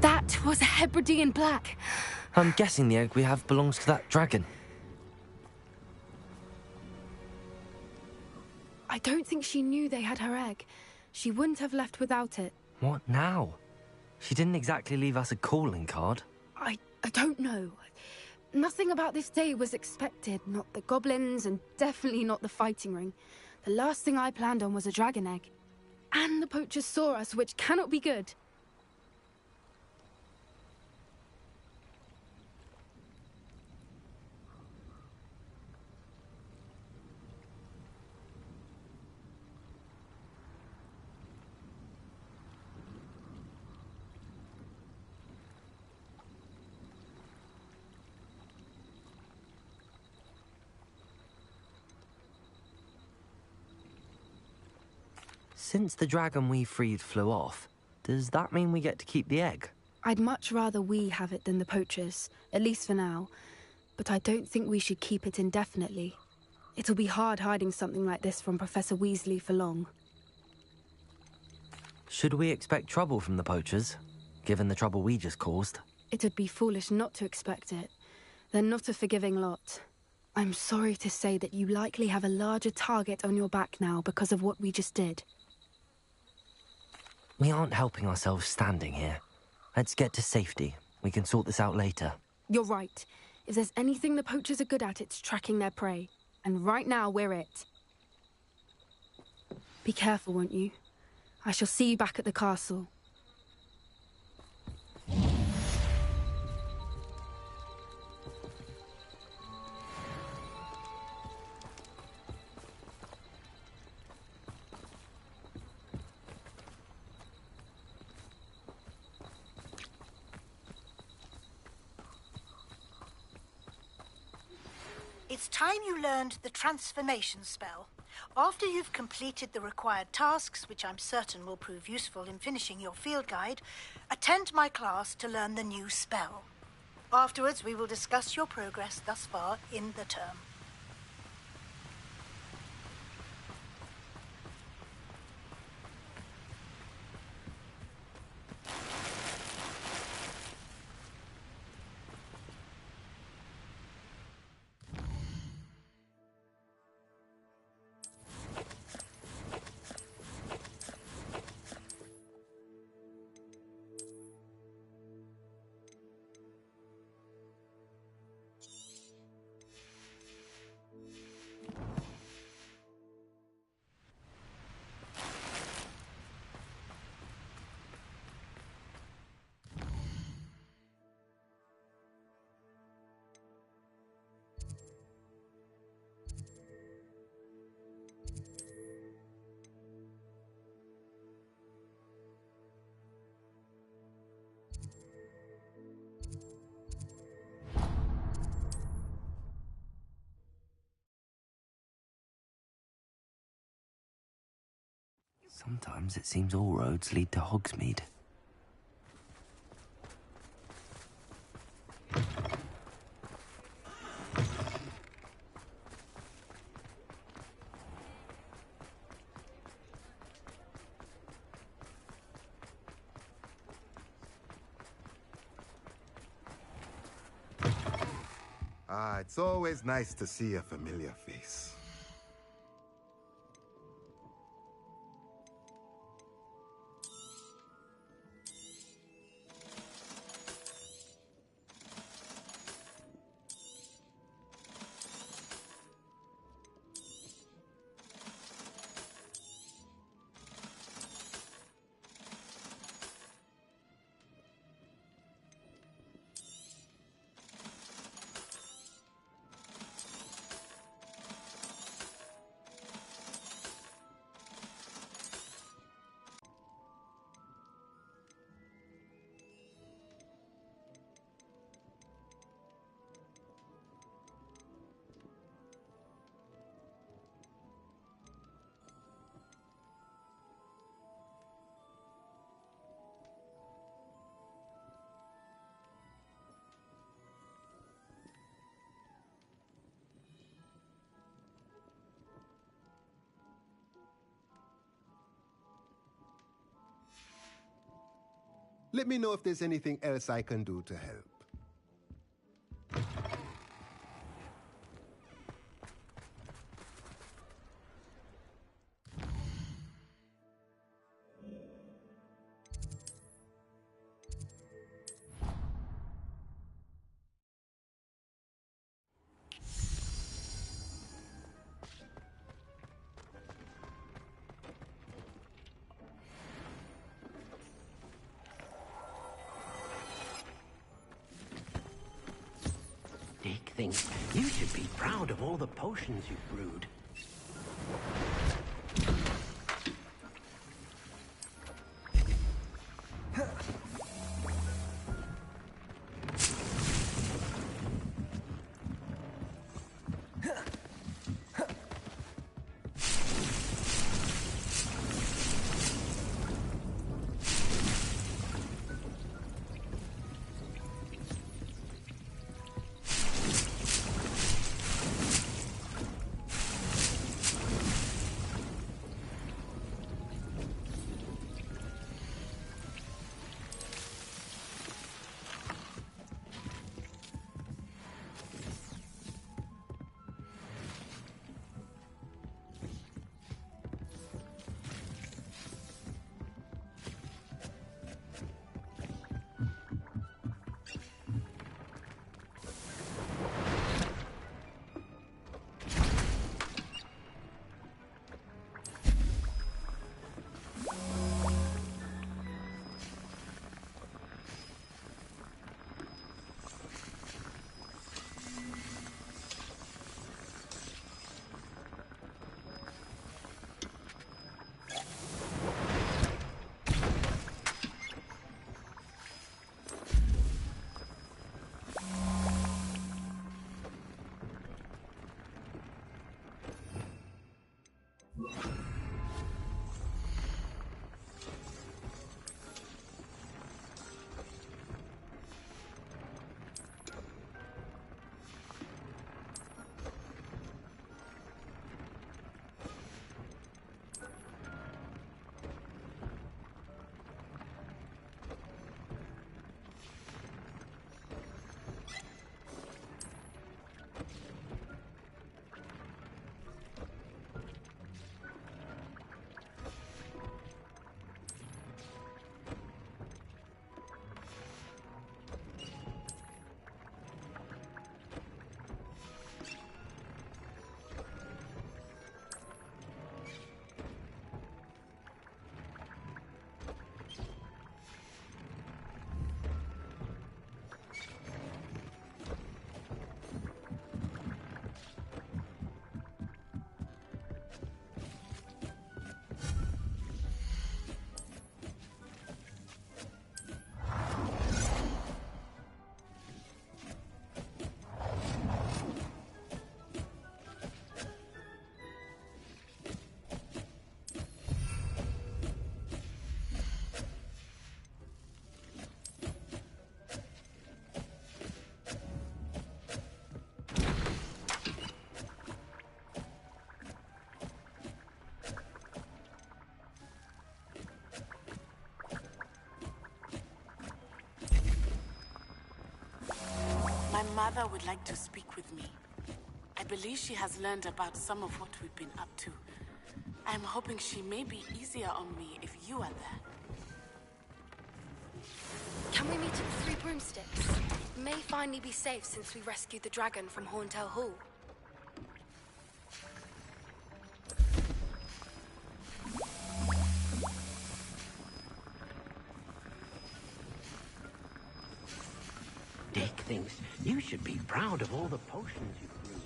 That was a Hebridean black. I'm guessing the egg we have belongs to that dragon. I don't think she knew they had her egg. She wouldn't have left without it. What now? She didn't exactly leave us a calling card. I don't know. Nothing about this day was expected. Not the goblins, and definitely not the fighting ring. The last thing I planned on was a dragon egg. And the poachers saw us, which cannot be good. Since the dragon we freed flew off, does that mean we get to keep the egg? I'd much rather we have it than the poachers, at least for now. But I don't think we should keep it indefinitely. It'll be hard hiding something like this from Professor Weasley for long. Should we expect trouble from the poachers, given the trouble we just caused? It'd be foolish not to expect it. They're not a forgiving lot. I'm sorry to say that you likely have a larger target on your back now because of what we just did. We aren't helping ourselves standing here. Let's get to safety. We can sort this out later. You're right. If there's anything the poachers are good at, it's tracking their prey. And right now, we're it. Be careful, won't you? I shall see you back at the castle. It's time you learned the transformation spell. After you've completed the required tasks, which I'm certain will prove useful in finishing your field guide, attend my class to learn the new spell. Afterwards, we will discuss your progress thus far in the term. Sometimes it seems all roads lead to Hogsmeade. It's always nice to see a familiar face. Let me know if there's anything else I can do to help. Dick thinks you should be proud of all the potions you've brewed. mother would like to speak with me. I believe she has learned about some of what we've been up to. I'm hoping she may be easier on me if you are there. Can we meet at the Three Broomsticks? It may finally be safe since we rescued the dragon from Horntail Hall. Dick thinks you should be proud of all the potions you've brewed.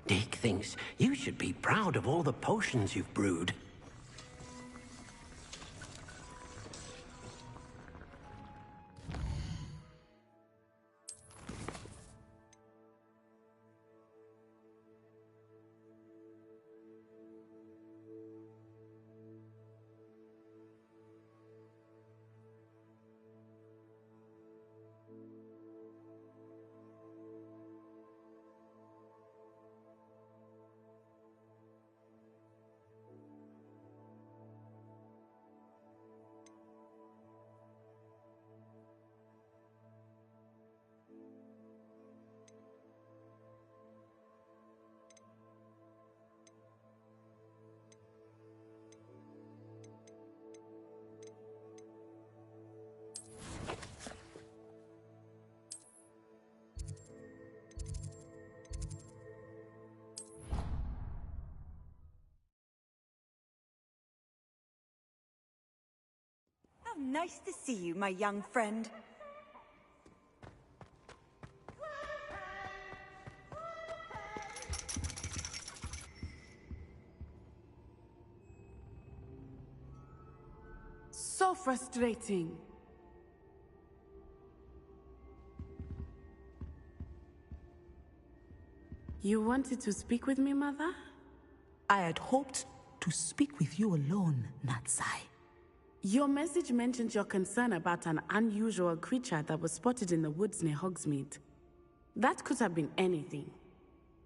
Dick thinks you should be proud of all the potions you've brewed. How nice to see you, my young friend. So frustrating. You wanted to speak with me, Mother? I had hoped to speak with you alone, Natsai. Your message mentioned your concern about an unusual creature that was spotted in the woods near Hogsmeade. That could have been anything.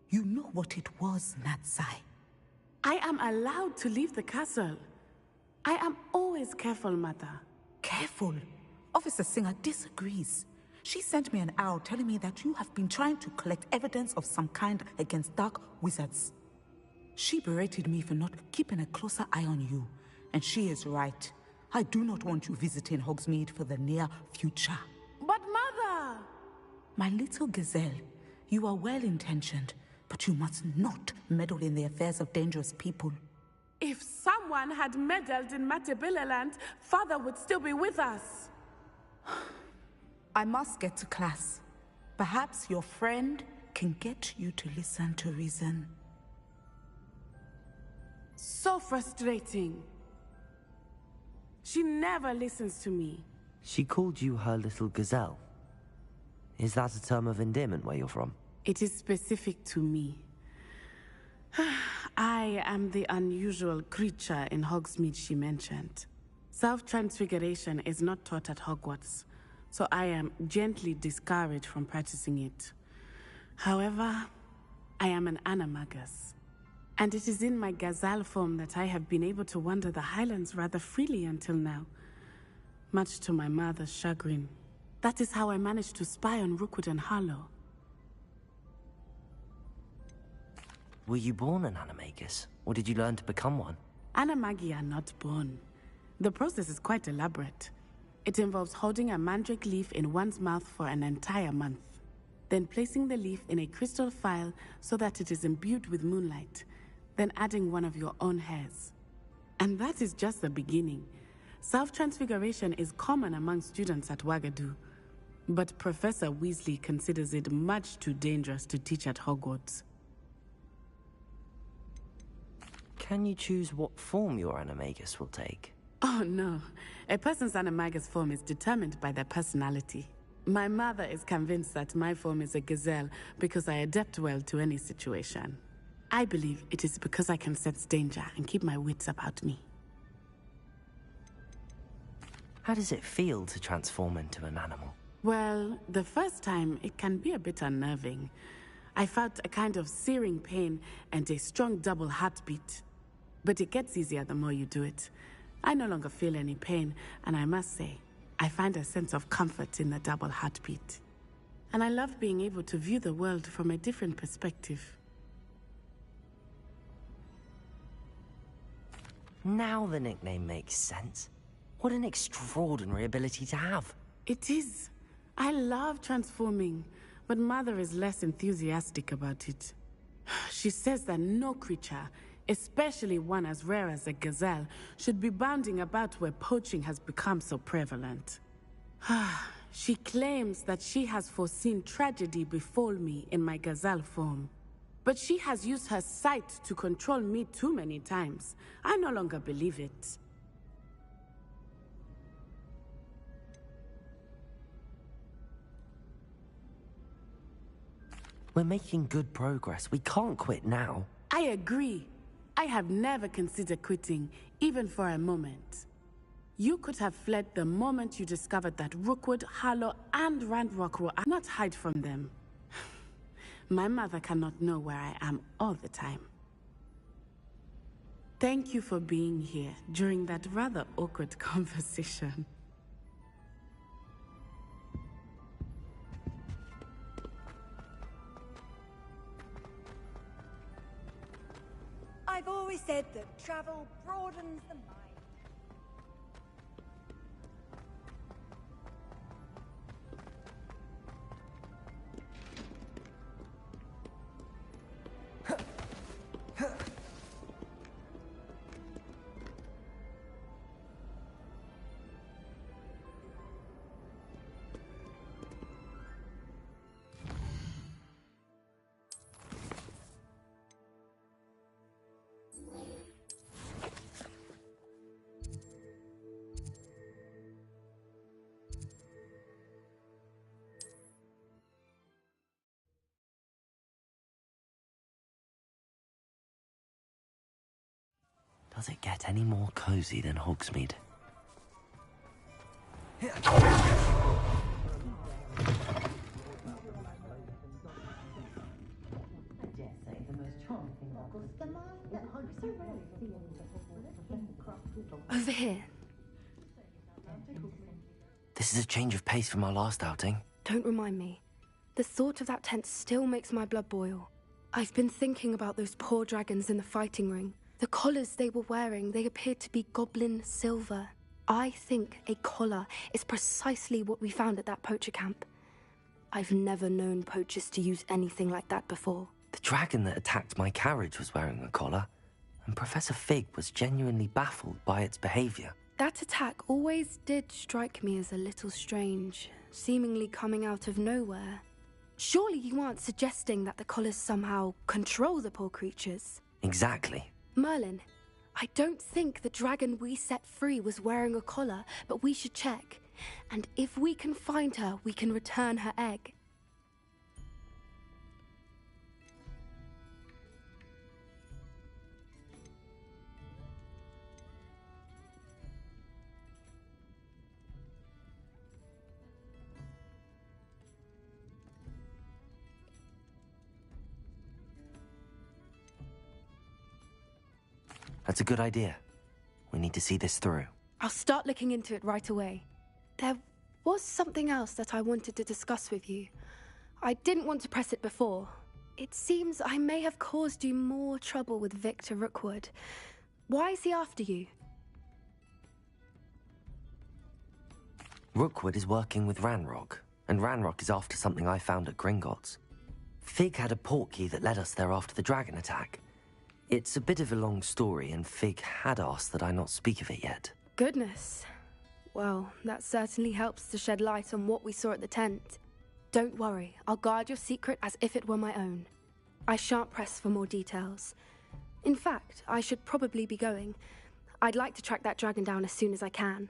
You know what it was, Natsai. I am allowed to leave the castle. I am always careful, Mother. Careful? Officer Singer disagrees. She sent me an owl telling me that you have been trying to collect evidence of some kind against dark wizards. She berated me for not keeping a closer eye on you, and she is right. I do not want you visiting Hogsmeade for the near future. But Mother! My little gazelle, you are well-intentioned, but you must not meddle in the affairs of dangerous people. If someone had meddled in Matabeleland, Father would still be with us. I must get to class. Perhaps your friend can get you to listen to reason. So frustrating. She never listens to me. She called you her little gazelle. Is that a term of endearment where you're from? It is specific to me. I am the unusual creature in Hogsmeade she mentioned. Self-transfiguration is not taught at Hogwarts, so I am gently discouraged from practicing it. However, I am an animagus, and it is in my gazelle form that I have been able to wander the Highlands rather freely until now, much to my mother's chagrin. That is how I managed to spy on Rookwood and Harlow. Were you born an animagus, or did you learn to become one? Animagi are not born. The process is quite elaborate. It involves holding a mandrake leaf in one's mouth for an entire month, then placing the leaf in a crystal phial so that it is imbued with moonlight, then adding one of your own hairs. And that is just the beginning. Self-transfiguration is common among students at Wagadu, but Professor Weasley considers it much too dangerous to teach at Hogwarts. Can you choose what form your animagus will take? Oh no, a person's animagus form is determined by their personality. My mother is convinced that my form is a gazelle because I adapt well to any situation. I believe it is because I can sense danger and keep my wits about me. How does it feel to transform into an animal? Well, the first time it can be a bit unnerving. I felt a kind of searing pain and a strong double heartbeat. But it gets easier the more you do it. I no longer feel any pain, and I must say, I find a sense of comfort in the double heartbeat. And I love being able to view the world from a different perspective. Now the nickname makes sense. What an extraordinary ability to have. It is. I love transforming, but Mother is less enthusiastic about it. She says that no creature, especially one as rare as a gazelle, should be bounding about where poaching has become so prevalent. She claims that she has foreseen tragedy befall me in my gazelle form. But she has used her sight to control me too many times. I no longer believe it. We're making good progress. We can't quit now. I agree. I have never considered quitting, even for a moment. You could have fled the moment you discovered that Rookwood, Harlow, and Ranrock will not hide from them. My mother cannot know where I am all the time. Thank you for being here during that rather awkward conversation. I've always said that travel broadens the mind. Does it get any more cozy than Hogsmeade? Over here. This is a change of pace from our last outing. Don't remind me. The thought of that tent still makes my blood boil. I've been thinking about those poor dragons in the fighting ring. The collars they were wearing, they appeared to be goblin silver. I think a collar is precisely what we found at that poacher camp. I've never known poachers to use anything like that before. The dragon that attacked my carriage was wearing a collar, and Professor Fig was genuinely baffled by its behavior. That attack always did strike me as a little strange, seemingly coming out of nowhere. Surely you aren't suggesting that the collars somehow control the poor creatures? Exactly. Merlin, I don't think the dragon we set free was wearing a collar, but we should check. And if we can find her, we can return her egg. That's a good idea. We need to see this through. I'll start looking into it right away. There was something else that I wanted to discuss with you. I didn't want to press it before. It seems I may have caused you more trouble with Victor Rookwood. Why is he after you? Rookwood is working with Ranrock, and Ranrock is after something I found at Gringotts. Fig had a portkey that led us there after the dragon attack. It's a bit of a long story, and Fig had asked that I not speak of it yet. Goodness. Well, that certainly helps to shed light on what we saw at the tent. Don't worry, I'll guard your secret as if it were my own. I shan't press for more details. In fact, I should probably be going. I'd like to track that dragon down as soon as I can.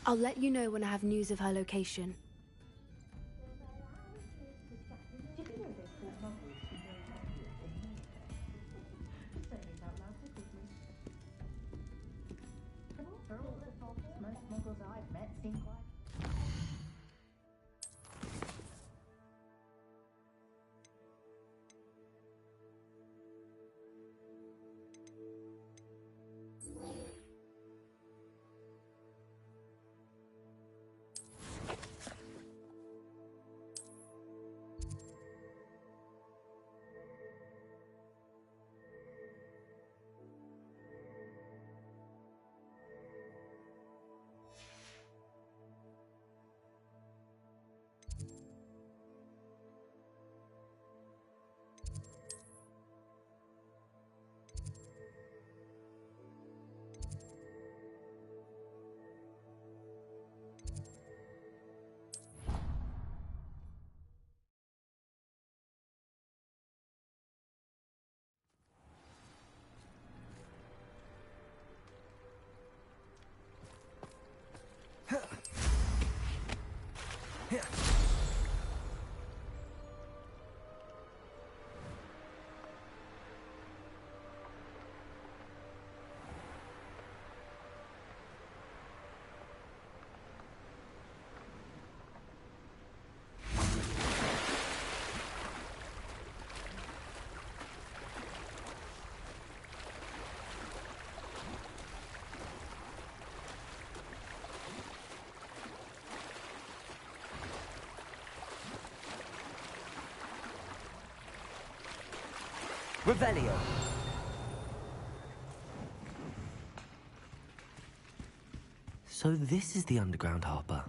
I'll let you know when I have news of her location. Revelio. So this is the underground harbour.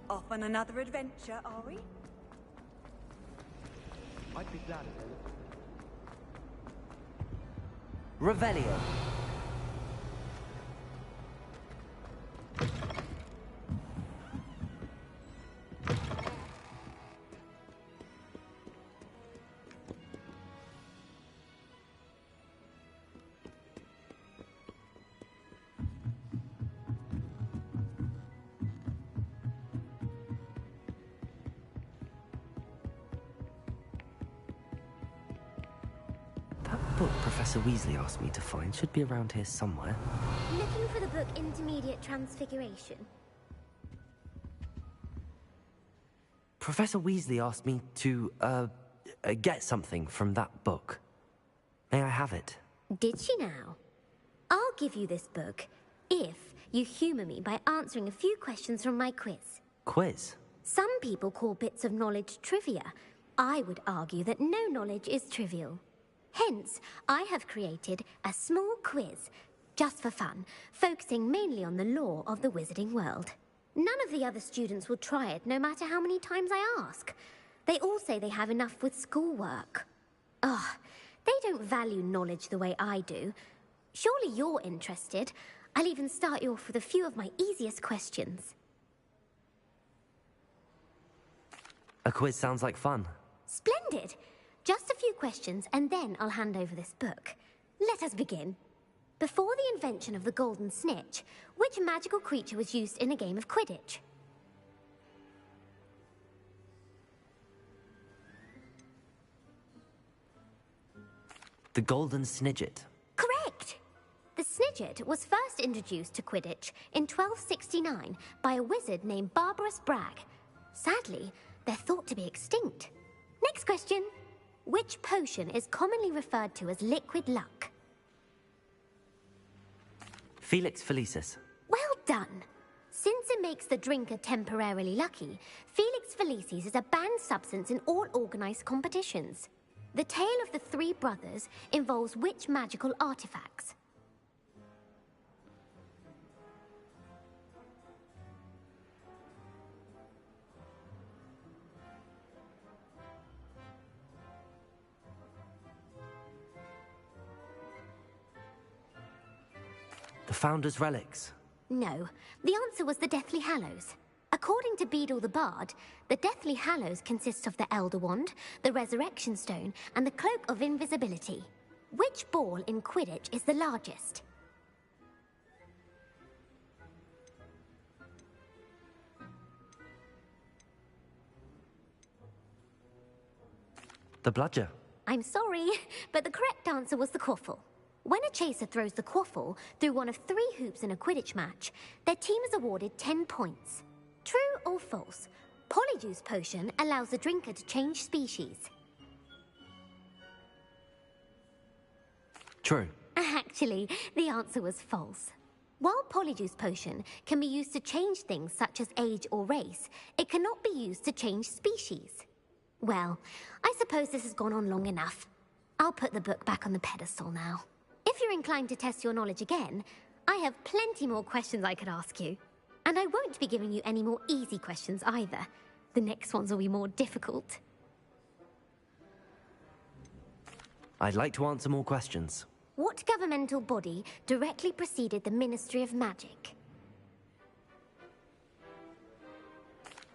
Off on another adventure, are we? I'd be glad of it. Revelio. That book Professor Weasley asked me to find should be around here somewhere. Looking for the book Intermediate Transfiguration? Professor Weasley asked me to, get something from that book. May I have it? Did she now? I'll give you this book if you humour me by answering a few questions from my quiz. Quiz? Some people call bits of knowledge trivia. I would argue that no knowledge is trivial. Hence, I have created a small quiz, just for fun, focusing mainly on the lore of the wizarding world. None of the other students will try it, no matter how many times I ask. They all say they have enough with schoolwork. Ugh, they don't value knowledge the way I do. Surely you're interested. I'll even start you off with a few of my easiest questions. A quiz sounds like fun. Splendid! Just a few questions, and then I'll hand over this book. Let us begin. Before the invention of the golden snitch, which magical creature was used in a game of Quidditch? The golden snidget. Correct! The snidget was first introduced to Quidditch in 1269 by a wizard named Barbarous Bragg. Sadly, they're thought to be extinct. Next question. Which potion is commonly referred to as liquid luck? Felix Felicis. Well done! Since it makes the drinker temporarily lucky, Felix Felicis is a banned substance in all organised competitions. The tale of the three brothers involves which magical artifacts? The Founder's Relics. No, the answer was the Deathly Hallows. According to Beadle the Bard, the Deathly Hallows consists of the Elder Wand, the Resurrection Stone, and the Cloak of Invisibility. Which ball in Quidditch is the largest? The Bludger. I'm sorry, but the correct answer was the Quaffle. When a chaser throws the Quaffle through one of 3 hoops in a Quidditch match, their team is awarded 10 points. True or false? Polyjuice Potion allows the drinker to change species. True. Actually, the answer was false. While Polyjuice Potion can be used to change things such as age or race, it cannot be used to change species. Well, I suppose this has gone on long enough. I'll put the book back on the pedestal now. If you're inclined to test your knowledge again, I have plenty more questions I could ask you. And I won't be giving you any more easy questions either. The next ones will be more difficult. I'd like to answer more questions. What governmental body directly preceded the Ministry of Magic?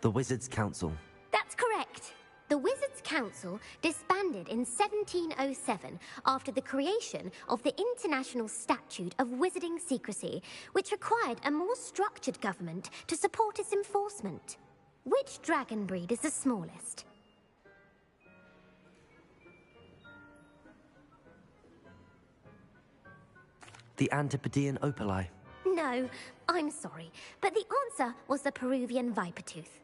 The Wizards' Council. That's correct. The Wizards' Council disbanded in 1707 after the creation of the International Statute of Wizarding Secrecy, which required a more structured government to support its enforcement. Which dragon breed is the smallest? The Antipodean Opali. No, I'm sorry, but the answer was the Peruvian Vipertooth.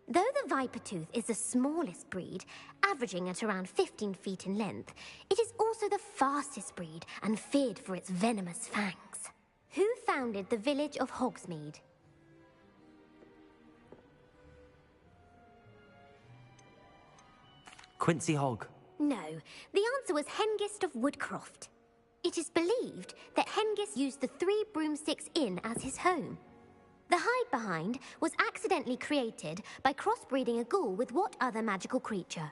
Though the Vipertooth is the smallest breed, averaging at around 15 feet in length, it is also the fastest breed and feared for its venomous fangs. Who founded the village of Hogsmeade? Quincy Hogg. No, the answer was Hengist of Woodcroft. It is believed that Hengist used the 3 Broomsticks Inn as his home. The hide-behind was accidentally created by crossbreeding a ghoul with what other magical creature?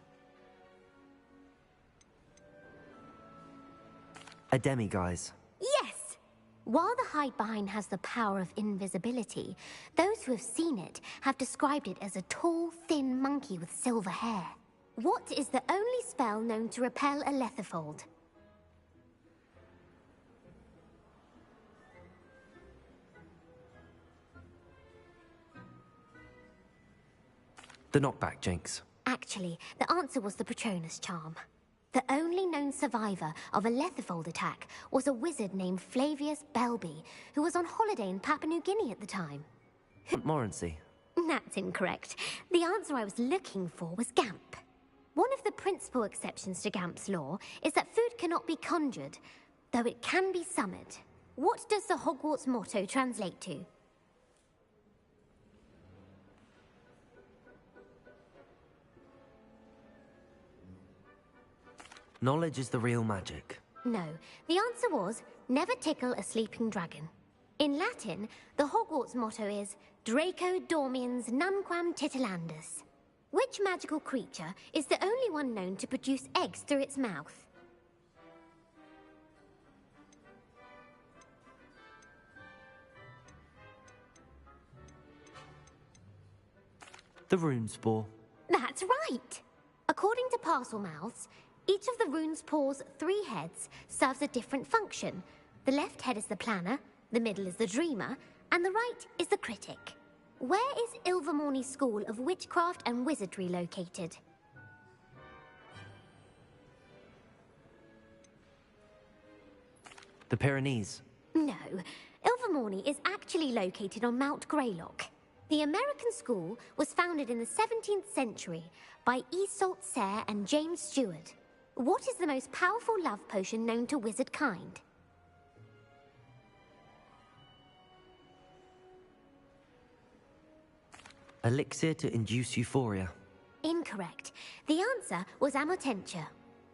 A demiguise. Yes! While the hide-behind has the power of invisibility, those who have seen it have described it as a tall, thin monkey with silver hair. What is the only spell known to repel a lethifold? The knockback jinx. Actually, the answer was the Patronus charm. The only known survivor of a lethifold attack was a wizard named Flavius Belby, who was on holiday in Papua New Guinea at the time. Montmorency. That's incorrect. The answer I was looking for was Gamp. One of the principal exceptions to Gamp's law is that food cannot be conjured, though it can be summoned. What does the Hogwarts motto translate to? Knowledge is the real magic. No, the answer was, never tickle a sleeping dragon. In Latin, the Hogwarts motto is, Draco dormiens nunquam titilandus. Which magical creature is the only one known to produce eggs through its mouth? The rune spore. That's right! According to parcel mouths, each of the rune spore's 3 heads serves a different function. The left head is the planner, the middle is the dreamer, and the right is the critic. Where is Ilvermorny's School of Witchcraft and Wizardry located? The Pyrenees. No, Ilvermorny is actually located on Mount Greylock. The American school was founded in the 17th century by Iseult Sayre and James Stewart. What is the most powerful love potion known to wizard kind? Elixir to induce euphoria. Incorrect. The answer was Amotentia.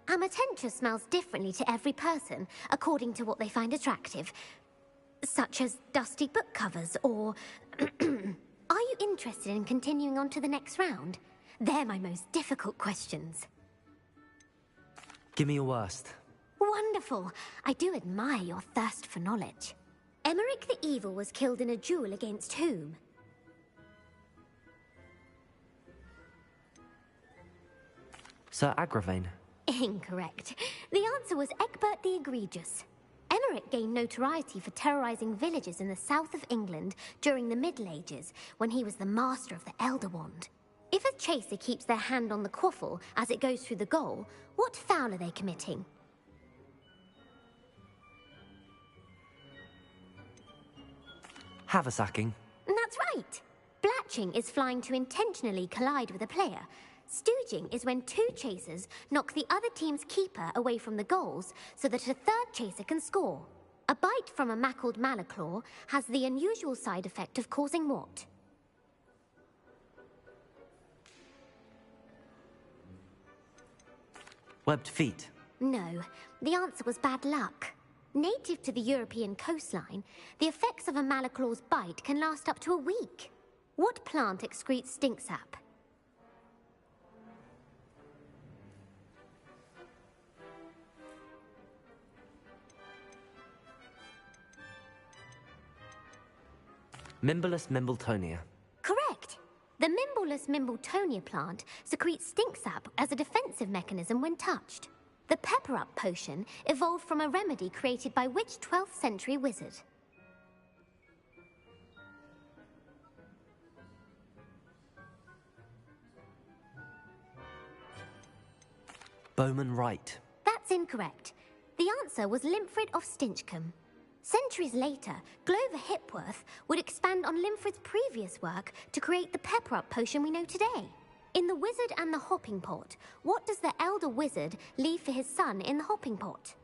Amotentia smells differently to every person, according to what they find attractive. Such as dusty book covers, or... Are you interested in continuing on to the next round? They're my most difficult questions. Give me your worst. Wonderful. I do admire your thirst for knowledge. Emmerich the Evil was killed in a duel against whom? Sir Agravain. Incorrect. The answer was Egbert the Egregious. Emmerich gained notoriety for terrorizing villages in the south of England during the Middle Ages, when he was the master of the Elder Wand. If a chaser keeps their hand on the quaffle as it goes through the goal, what foul are they committing? Haversacking. That's right. Blatching is flying to intentionally collide with a player. Stooging is when 2 chasers knock the other team's keeper away from the goals so that a 3rd chaser can score. A bite from a mackled malaclaw has the unusual side effect of causing what? Webbed feet. No, the answer was bad luck. Native to the European coastline, the effects of a malaclaw's bite can last up to a week. What plant excretes stink sap? Mimbolus mimbletonia. Correct. The Mimbolus mimbletonia plant secretes stink sap as a defensive mechanism when touched. The pepper-up potion evolved from a remedy created by which 12th century wizard? Bowman Wright. That's incorrect. The answer was Limfrid of Stinchcombe. Centuries later, Glover Hipworth would expand on Limfrid's previous work to create the pepper-up potion we know today. In The Wizard and the Hopping Pot, what does the elder wizard leave for his son in the hopping pot?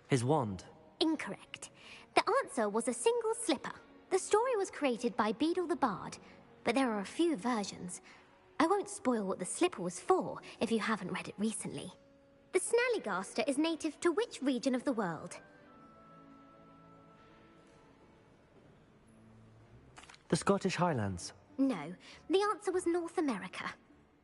His wand. Incorrect. The answer was a single slipper. The story was created by Beadle the Bard, but there are a few versions. I won't spoil what the slipper was for if you haven't read it recently. The Snallygaster is native to which region of the world? The Scottish Highlands. No, the answer was North America.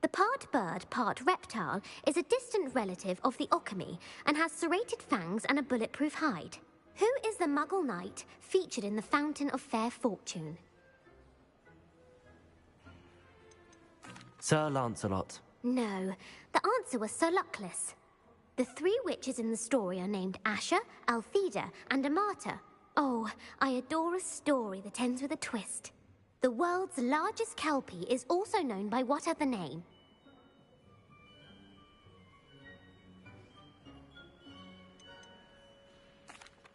The part bird, part reptile is a distant relative of the Occamy and has serrated fangs and a bulletproof hide. Who is the Muggle knight featured in the Fountain of Fair Fortune? Sir Lancelot. No, the answer was Sir Luckless. The 3 witches in the story are named Asher, Altheda, and Amata. Oh, I adore a story that ends with a twist. The world's largest kelpie is also known by what other name?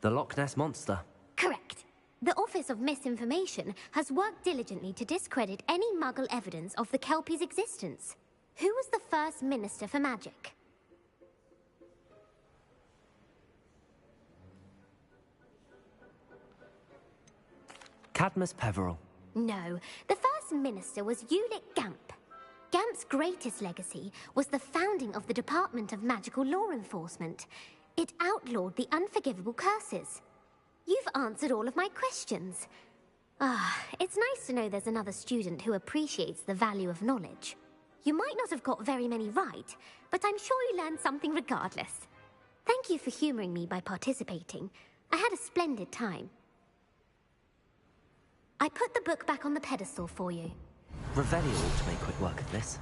The Loch Ness Monster. Correct. The Office of Misinformation has worked diligently to discredit any Muggle evidence of the kelpie's existence. Who was the first Minister for Magic? Cadmus Peveril. No, the first minister was Ulick Gamp. Gamp's greatest legacy was the founding of the Department of Magical Law Enforcement. It outlawed the unforgivable curses. You've answered all of my questions. It's nice to know there's another student who appreciates the value of knowledge. You might not have got very many right, but I'm sure you learned something regardless. Thank you for humouring me by participating. I had a splendid time. I put the book back on the pedestal for you. Revelio ought to make quick work of this.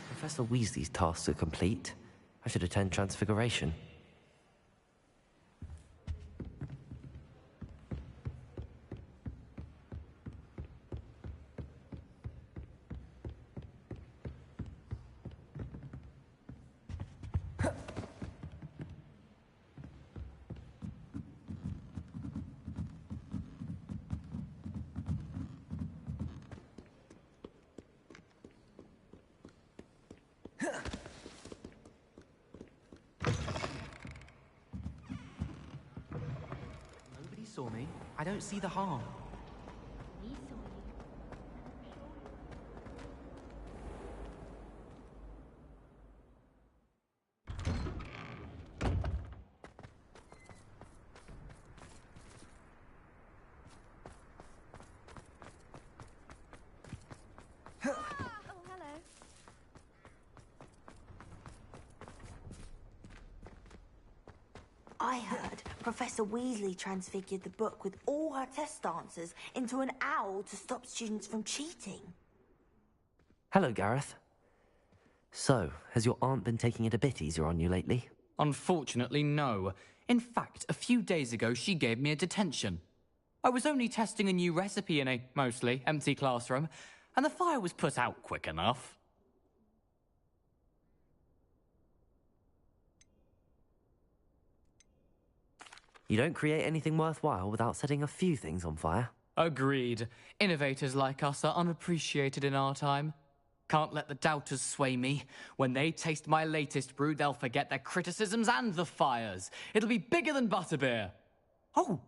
Professor Weasley's tasks are complete. I should attend Transfiguration. Nobody saw me. I don't see the harm. I heard Professor Weasley transfigured the book with all her test answers into an owl to stop students from cheating. Hello, Gareth. So, has your aunt been taking it a bit easier on you lately? Unfortunately, no. In fact, a few days ago, she gave me a detention. I was only testing a new recipe in a mostly empty classroom, and the fire was put out quick enough. You don't create anything worthwhile without setting a few things on fire. Agreed. Innovators like us are unappreciated in our time. Can't let the doubters sway me. When they taste my latest brew, they'll forget their criticisms and the fires. It'll be bigger than butterbeer. Oh,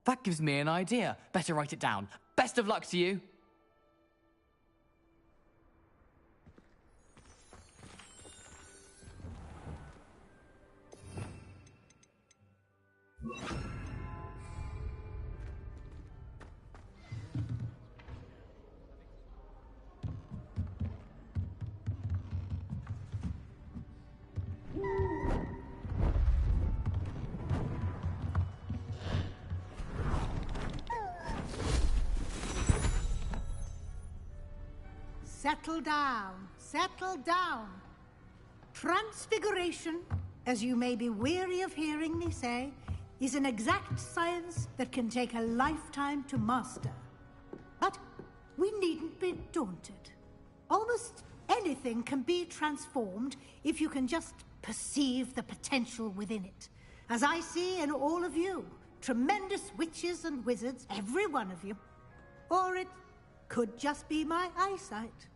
that gives me an idea. Better write it down. Best of luck to you. Settle down, settle down. Transfiguration, as you may be weary of hearing me say, is an exact science that can take a lifetime to master. But we needn't be daunted. Almost anything can be transformed if you can just perceive the potential within it. As I see in all of you, tremendous witches and wizards, every one of you. Or it could just be my eyesight.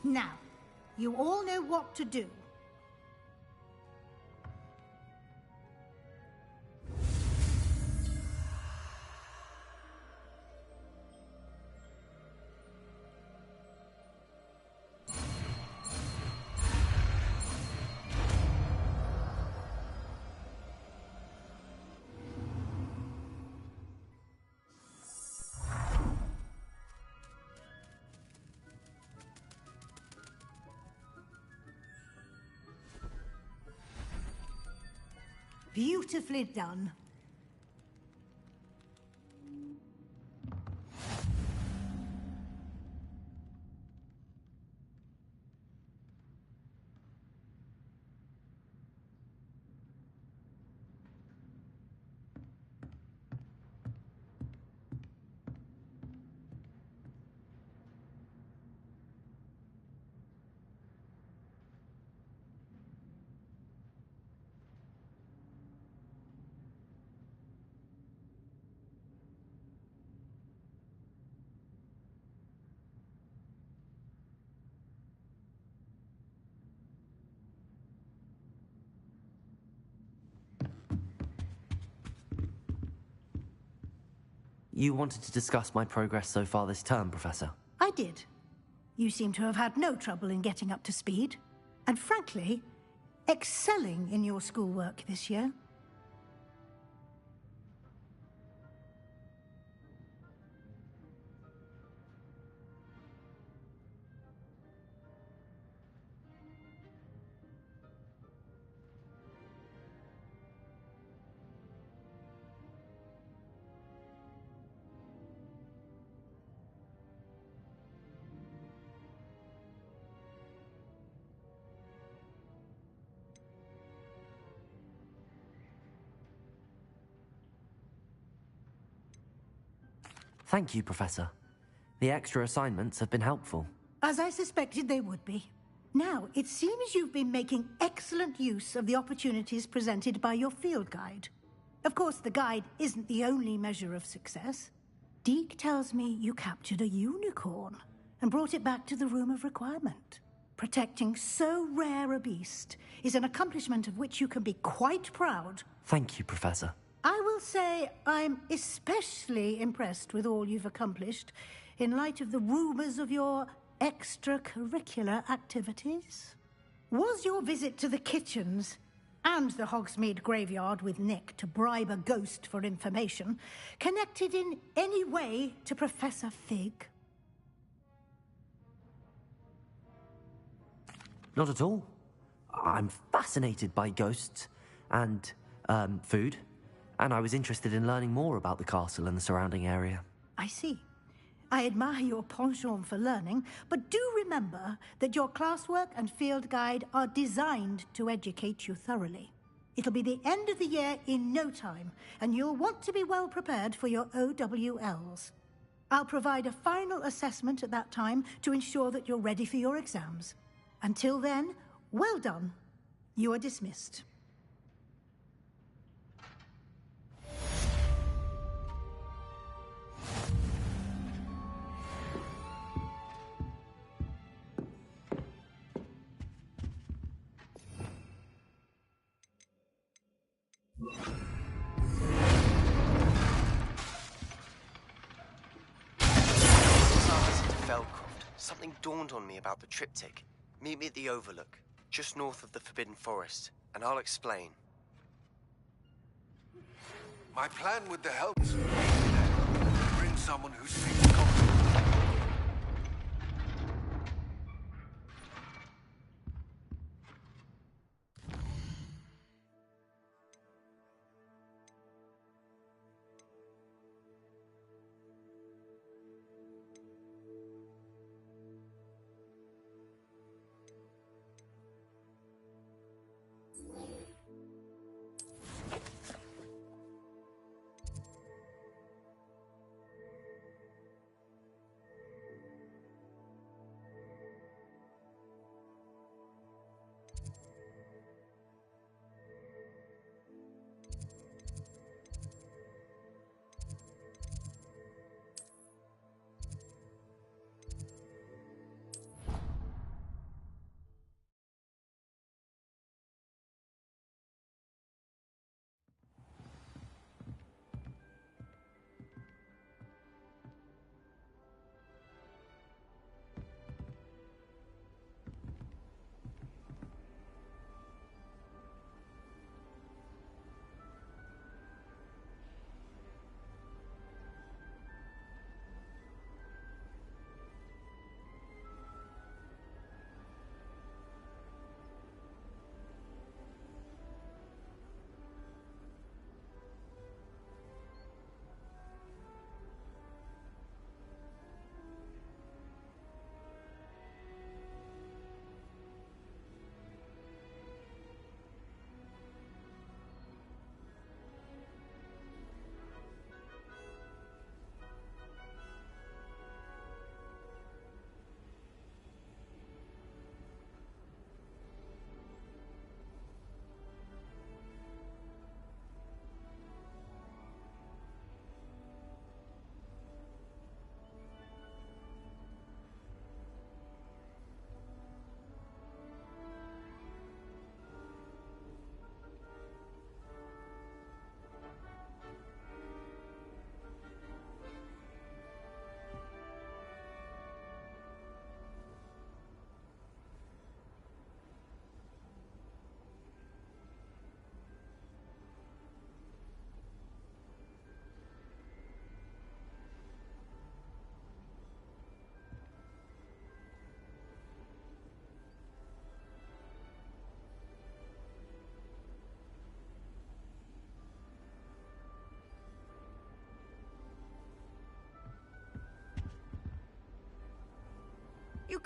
Now, you all know what to do. Beautifully done. You wanted to discuss my progress so far this term, Professor? I did. You seem to have had no trouble in getting up to speed. And frankly, excelling in your schoolwork this year. Thank you, Professor. The extra assignments have been helpful. As I suspected they would be. Now, it seems you've been making excellent use of the opportunities presented by your field guide. Of course, the guide isn't the only measure of success. Deke tells me you captured a unicorn and brought it back to the Room of Requirement. Protecting so rare a beast is an accomplishment of which you can be quite proud. Thank you, Professor. I will say I'm especially impressed with all you've accomplished in light of the rumors of your extracurricular activities. Was your visit to the kitchens and the Hogsmeade graveyard with Nick to bribe a ghost for information connected in any way to Professor Fig? Not at all. I'm fascinated by ghosts and, food. And I was interested in learning more about the castle and the surrounding area. I see. I admire your penchant for learning, but do remember that your classwork and field guide are designed to educate you thoroughly. It'll be the end of the year in no time, and you'll want to be well prepared for your OWLs. I'll provide a final assessment at that time to ensure that you're ready for your exams. Until then, well done. You are dismissed. Something dawned on me about the triptych. Meet me at the Overlook, just north of the Forbidden Forest, and I'll explain. My plan with the help is bring someone who speaks common.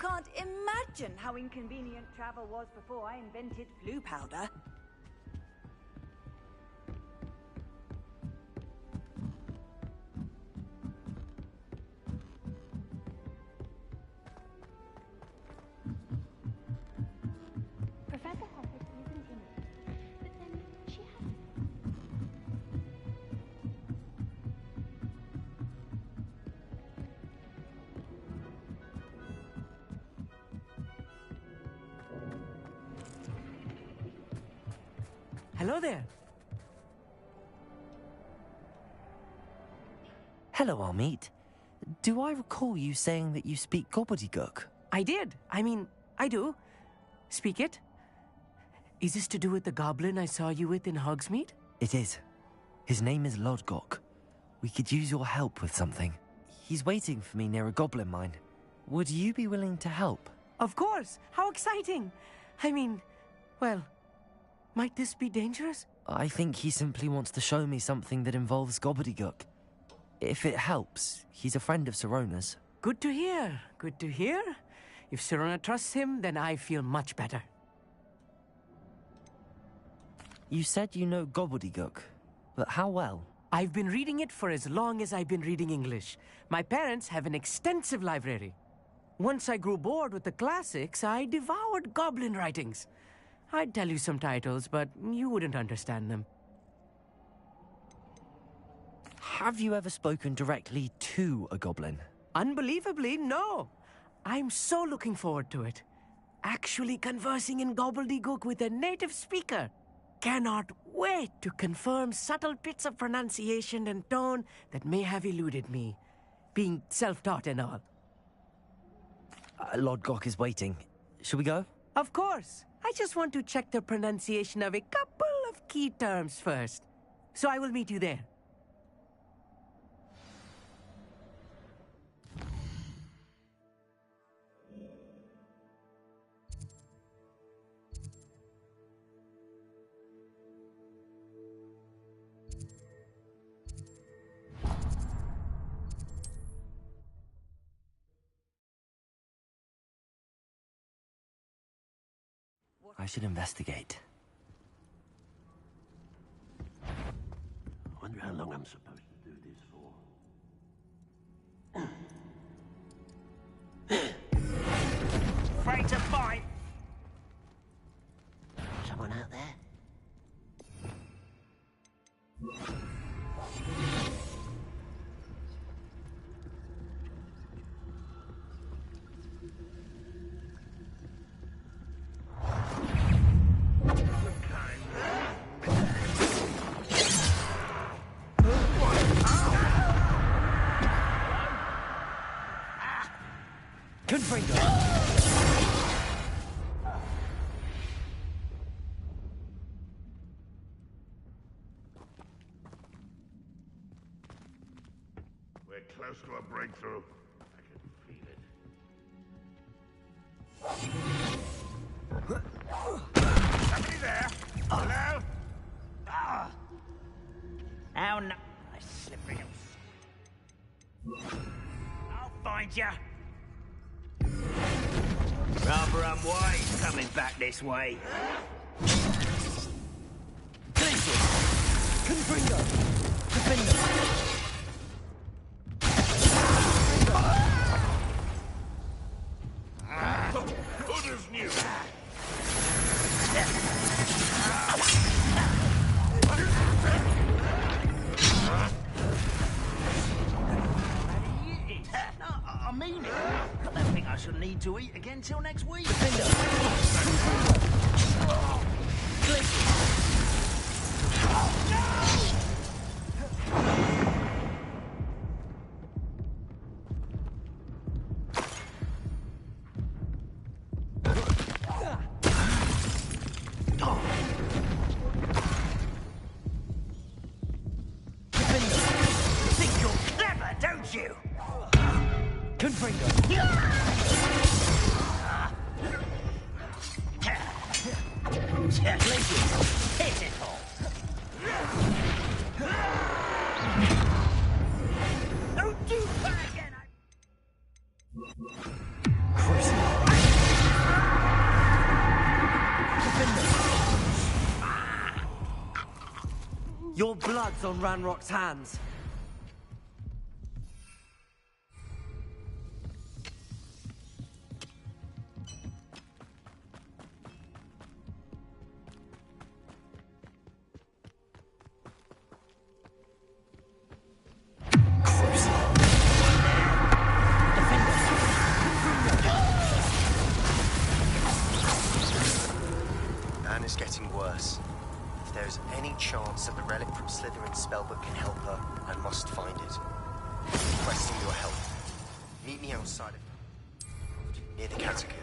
can't imagine how inconvenient travel was before I invented blue powder. Professor Hogwarts isn't in it, but then she has... Hello there. Hello, Armeet. Do I recall you saying that you speak gobbledygook? I did. I do. Speak it. Is this to do with the goblin I saw you with in Hogsmeade? It is. His name is Lodgok. We could use your help with something. He's waiting for me near a goblin mine. Would you be willing to help? Of course. How exciting. Well, might this be dangerous? I think he simply wants to show me something that involves gobbledygook. If it helps, he's a friend of Sirona's. Good to hear. Good to hear. If Sirona trusts him, then I feel much better. You said you know gobbledygook, but how well? I've been reading it for as long as I've been reading English. My parents have an extensive library. Once I grew bored with the classics, I devoured goblin writings. I'd tell you some titles, but you wouldn't understand them. Have you ever spoken directly to a goblin? Unbelievably, no. I'm so looking forward to it. Actually conversing in gobbledygook with a native speaker. Cannot wait to confirm subtle bits of pronunciation and tone that may have eluded me, being self-taught and all. Lodgok is waiting. Shall we go? Of course. I just want to check the pronunciation of a couple of key terms first. So I will meet you there. I should investigate. I wonder how long I'm supposed to do this for. Afraid to fight. Someone out there? We're close to a breakthrough. I can feel it. Somebody there? Hello? How no... slippery I'll find ya. Rather unwise coming back this way. Confringo! Defender! Good as new. I mean it. I don't think I shall need to eat again till next week. Think you're clever, don't you? Pitiful. Don't do that again. Crucible. Your blood's on Ranrock's hands. Anna's getting worse. If there is any chance that the relic from Slytherin's spellbook can help her, I must find it. Requesting your help. Meet me outside of near the catacomb.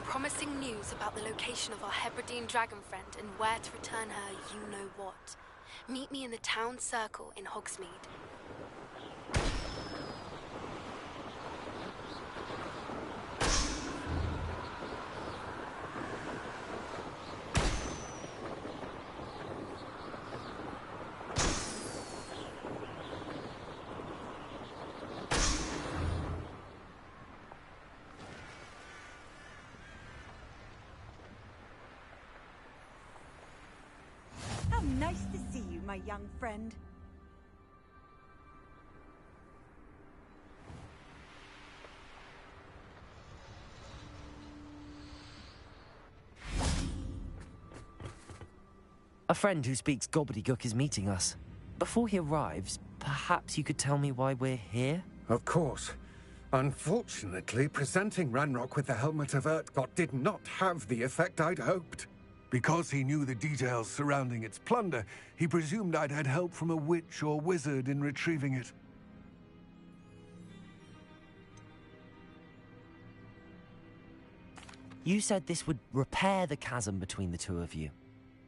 Promising news about the location of our Hebridean dragon friend and where to return her you-know-what. Meet me in the town circle in Hogsmeade. Nice to see you, my young friend. A friend who speaks gobbledygook is meeting us. Before he arrives, perhaps you could tell me why we're here? Of course. Unfortunately, presenting Ranrock with the Helmet of Urtkot did not have the effect I'd hoped. Because he knew the details surrounding its plunder, he presumed I'd had help from a witch or wizard in retrieving it. You said this would repair the chasm between the two of you.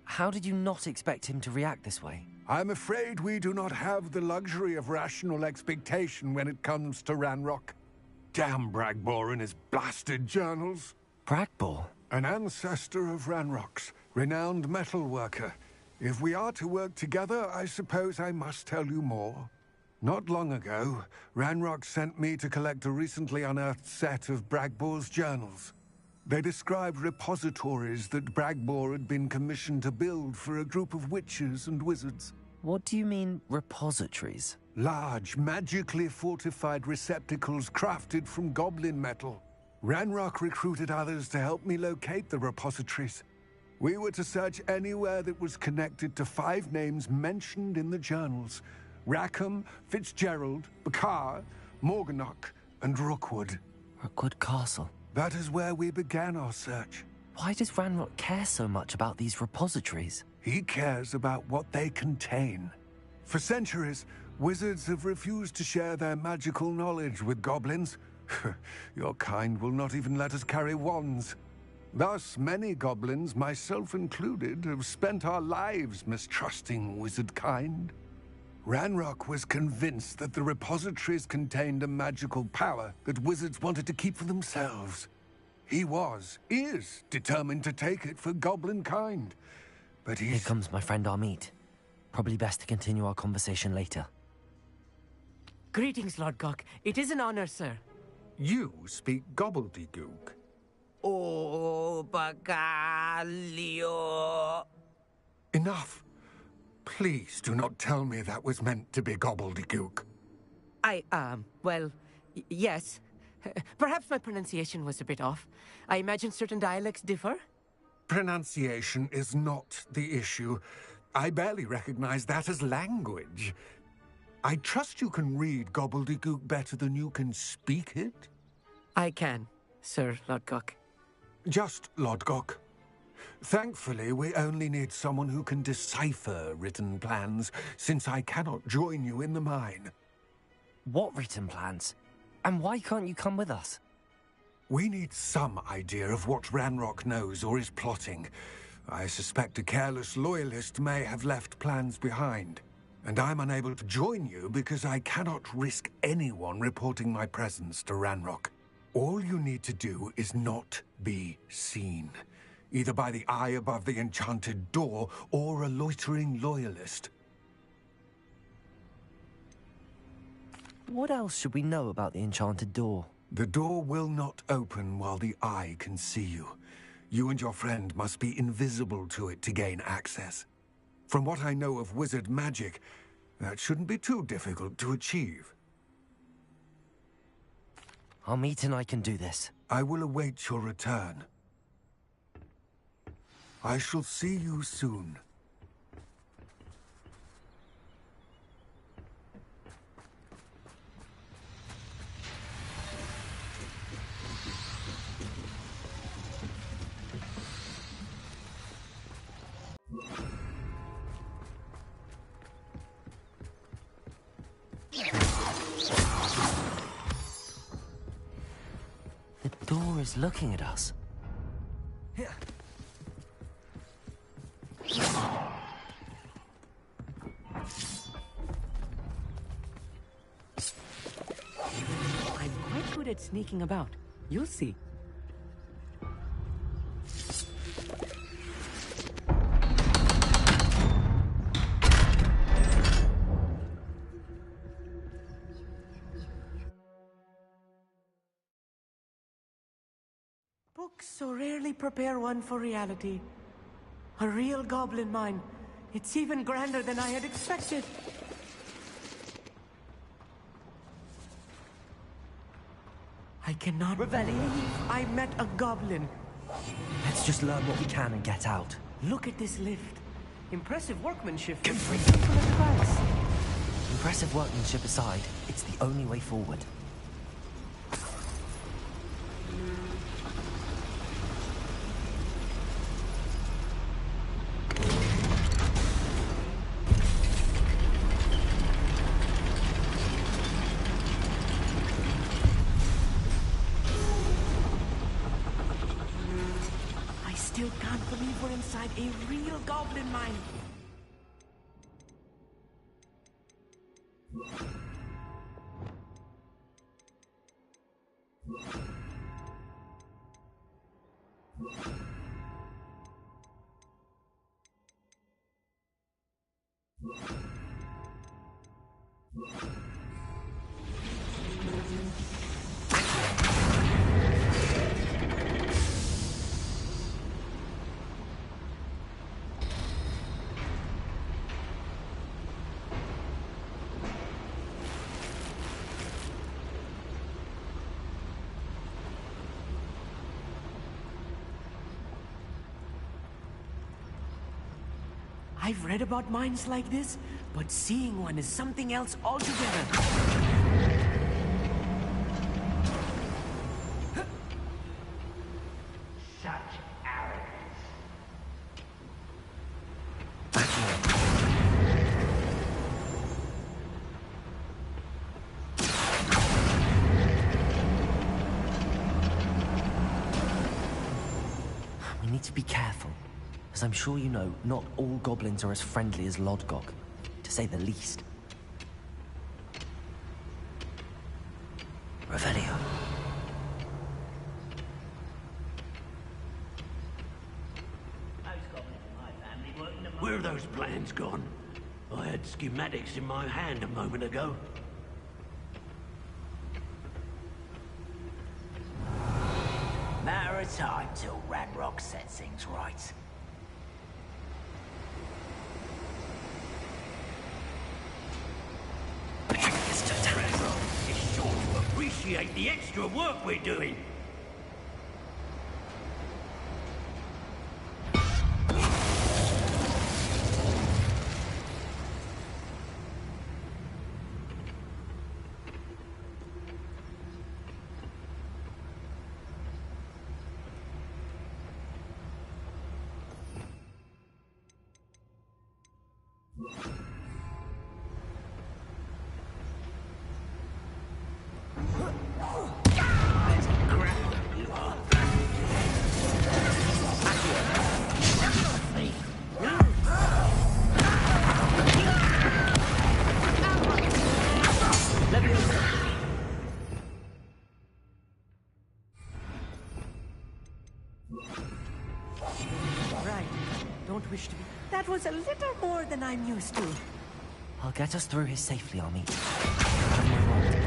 How did you not expect him to react this way? I'm afraid we do not have the luxury of rational expectation when it comes to Ranrock. Damn Bragbor and his blasted journals. Bragbor? An ancestor of Ranrock's, renowned metal worker. If we are to work together, I suppose I must tell you more. Not long ago, Ranrock sent me to collect a recently unearthed set of Bragbor's journals. They described repositories that Bragbor had been commissioned to build for a group of witches and wizards. What do you mean, repositories? Large, magically fortified receptacles crafted from goblin metal. Ranrock recruited others to help me locate the repositories. We were to search anywhere that was connected to 5 names mentioned in the journals. Rackham, Fitzgerald, Bakar, Morganach, and Rookwood. Rookwood Castle. That is where we began our search. Why does Ranrock care so much about these repositories? He cares about what they contain. For centuries, wizards have refused to share their magical knowledge with goblins. Your kind will not even let us carry wands. Thus, many goblins, myself included, have spent our lives mistrusting wizard kind. Ranrock was convinced that the repositories contained a magical power that wizards wanted to keep for themselves. He is determined to take it for goblin kind. But Here comes my friend Amit. Probably best to continue our conversation later. Greetings, Lord Gok. It is an honor, sir. You speak gobbledygook. Oh, Bagalio. Enough. Please do not tell me that was meant to be gobbledygook. Well, yes. Perhaps my pronunciation was a bit off. I imagine certain dialects differ? Pronunciation is not the issue. I barely recognize that as language. I trust you can read gobbledygook better than you can speak it? I can, Sir Lodgok. Just Lodgok. Thankfully, we only need someone who can decipher written plans, since I cannot join you in the mine. What written plans? And why can't you come with us? We need some idea of what Ranrock knows or is plotting. I suspect a careless loyalist may have left plans behind. And I'm unable to join you because I cannot risk anyone reporting my presence to Ranrock. All you need to do is not be seen, either by the eye above the enchanted door or a loitering loyalist. What else should we know about the enchanted door? The door will not open while the eye can see you. You and your friend must be invisible to it to gain access. From what I know of wizard magic, that shouldn't be too difficult to achieve. Our meet and I can do this. I will await your return. I shall see you soon. The door is looking at us. I'm quite good at sneaking about. You'll see. Books so rarely prepare one for reality. A real goblin mine. It's even grander than I had expected. I cannot believe I met a goblin. Let's just learn what we can and get out. Look at this lift. Impressive workmanship. Simple advice. Impressive workmanship aside, it's the only way forward. I still can't believe we're inside a real goblin mine. I've read about mines like this, but seeing one is something else altogether. Such arrogance. We need to be careful. As I'm sure you know, not all goblins are as friendly as Lodgok, to say the least. Revelio. Where are those plans gone? I had schematics in my hand a moment ago. Matter of time till Ranrock sets things right. Ranrock is sure to appreciate the extra work we're doing. was a little more than I'm used to. I'll get us through here safely, Army. Have my word.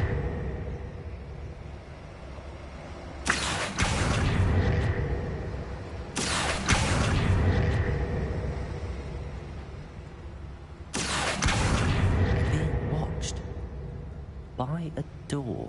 Being watched by a door.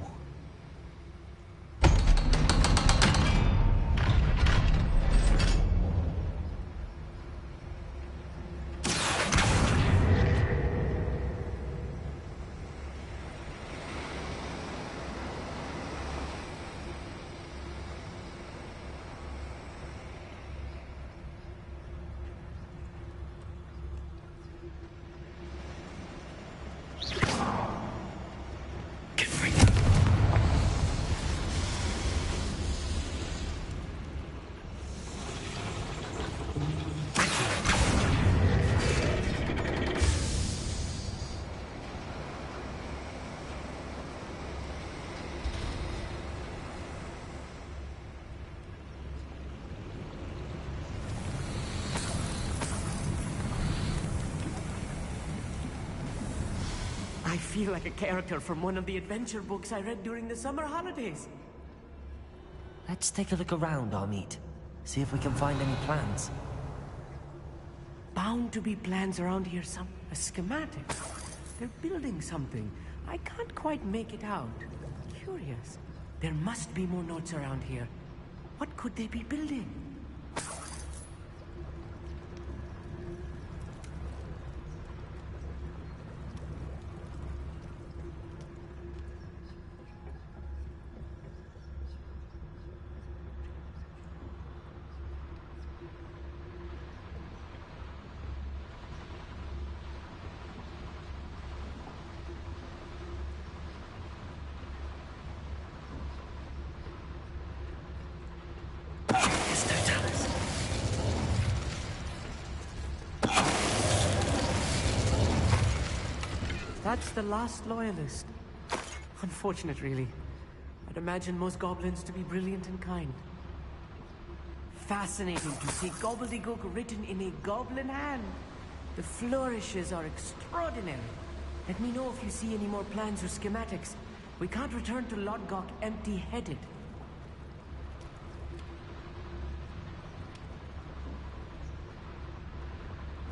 I feel like a character from one of the adventure books I read during the summer holidays. Let's take a look around, Armeet. See if we can find any plans. Bound to be plans around here, a schematic. They're building something. I can't quite make it out. Curious. There must be more notes around here. What could they be building? That's the last loyalist. Unfortunate, really. I'd imagine most goblins to be brilliant and kind. Fascinating to see gobbledygook written in a goblin hand. The flourishes are extraordinary. Let me know if you see any more plans or schematics. We can't return to Lodgok empty-headed.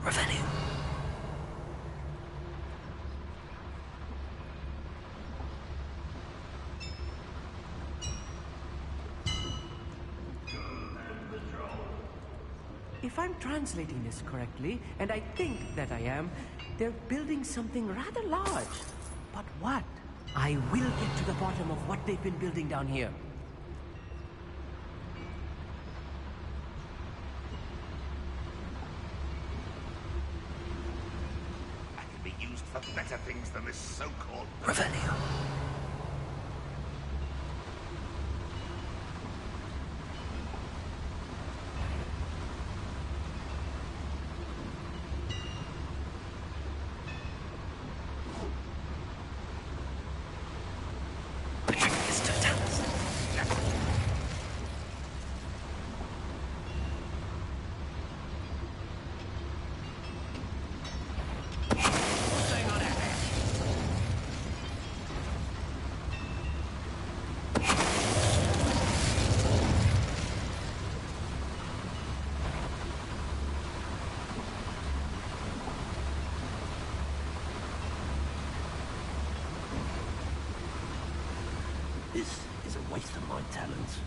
Revenue. If I'm translating this correctly, and I think that I am, they're building something rather large. But what? I will get to the bottom of what they've been building down here. I can be used for better things than this so-called revenue. This is a waste of my talents.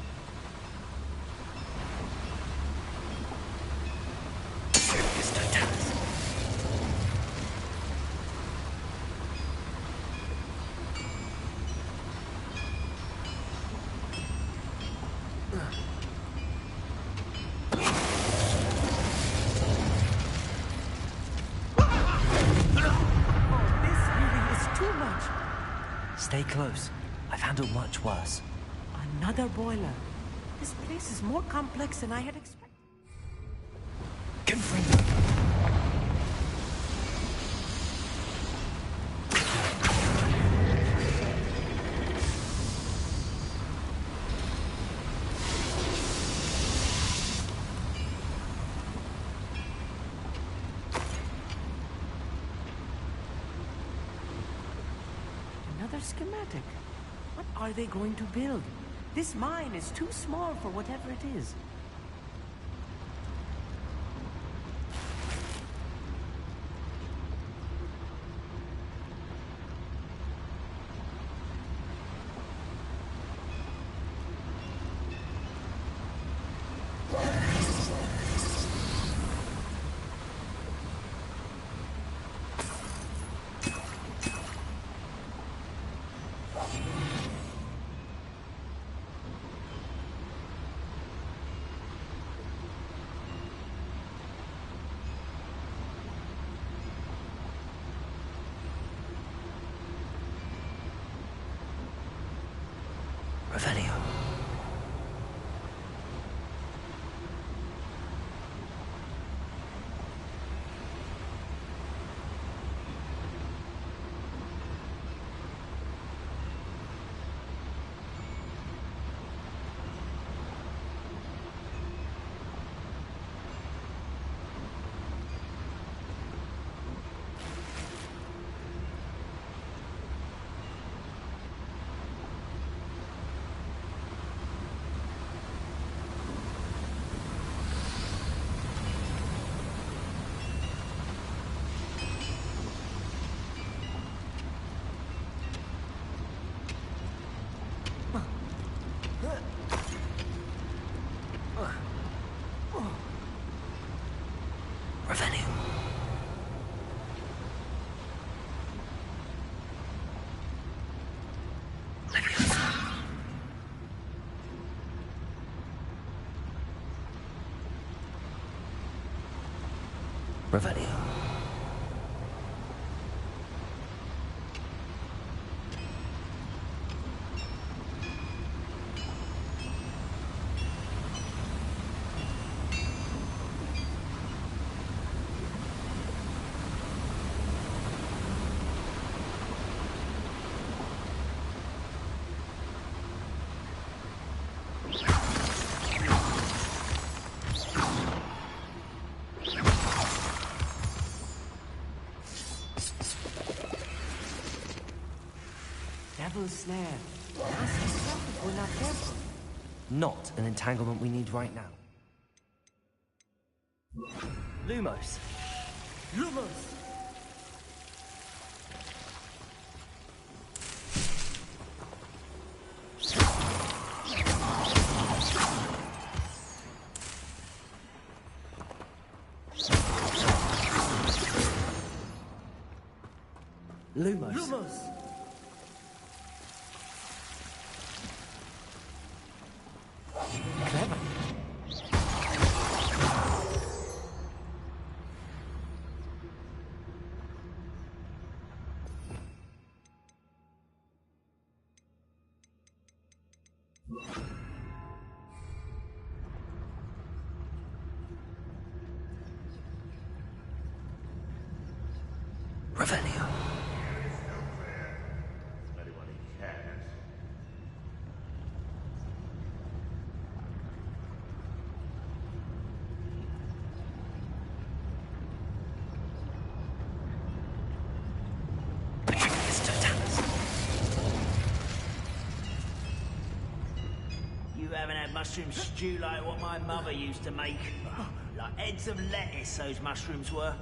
Stay close. I've handled much worse. Another boiler. This place is more complex than I had expected. Confirm. Another schematic. What are they going to build? This mine is too small for whatever it is. Revelio. Revelio. Devil's snare. Nasty stuff if we're not careful. Not an entanglement we need right now. Lumos. Lumos! Lumos. Lumos! Clever. Revelio. You haven't had mushroom stew like what my mother used to make. Like heads of lettuce, those mushrooms were.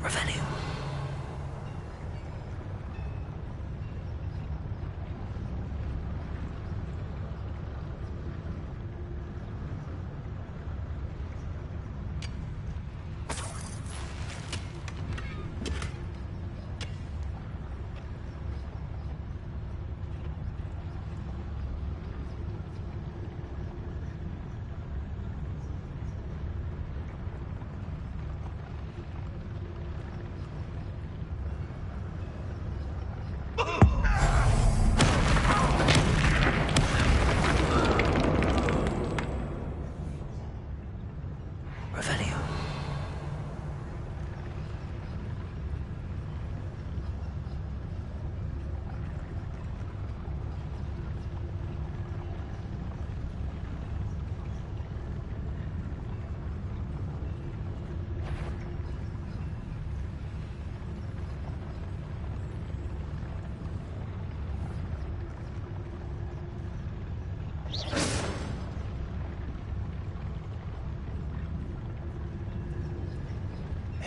Revelio.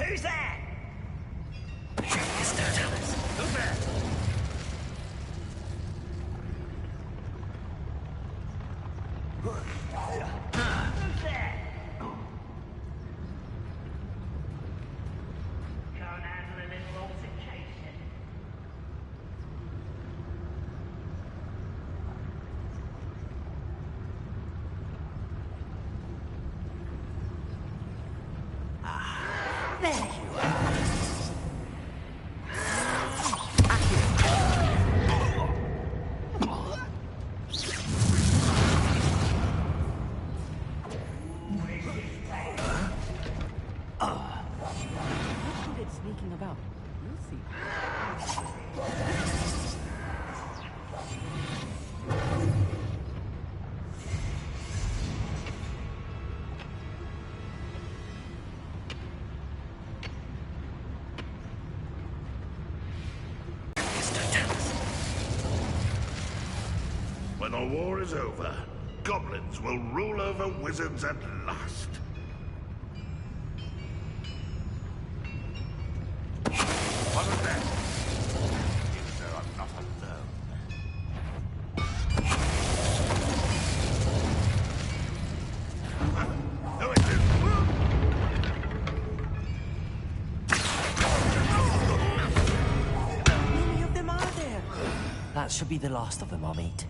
Who's there? It's no Thomas. Who's there? Who's there? Can't handle a little altercation. There you are. Sneaking about. You'll see. When the war is over, goblins will rule over wizards at last. What was that? Even though I'm not alone. Who is this? How many of them are there? That should be the last of them I'll meet.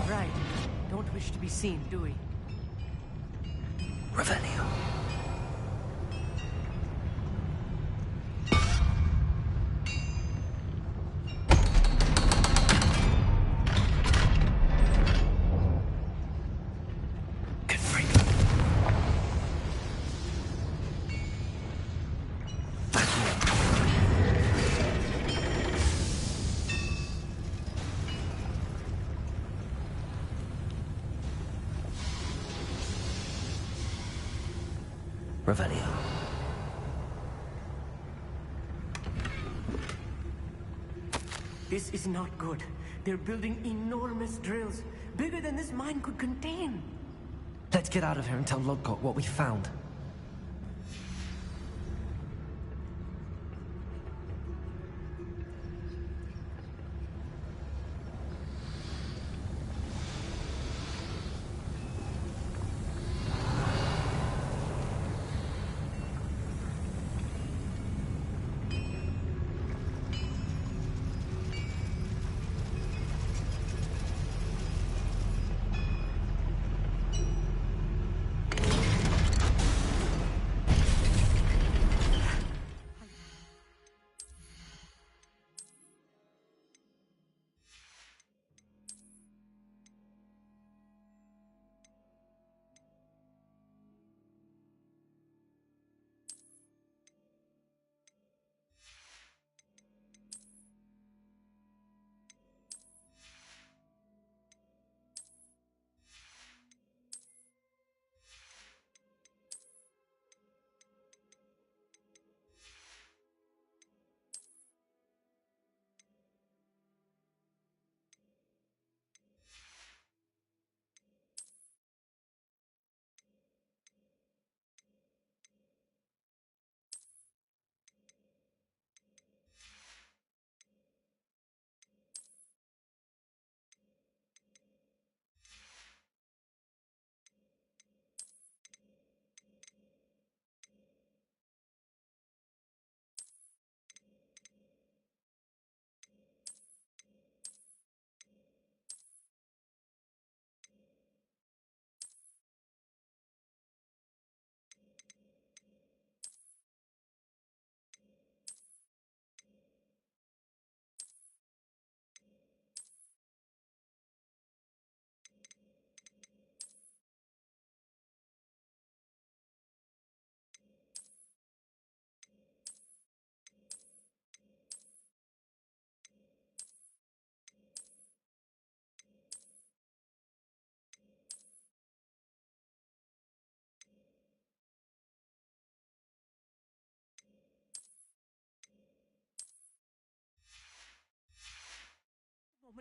Right. Don't wish to be seen, do we? Revelio. Revelio. This is not good. They're building enormous drills, bigger than this mine could contain. Let's get out of here and tell Lodgok what we found.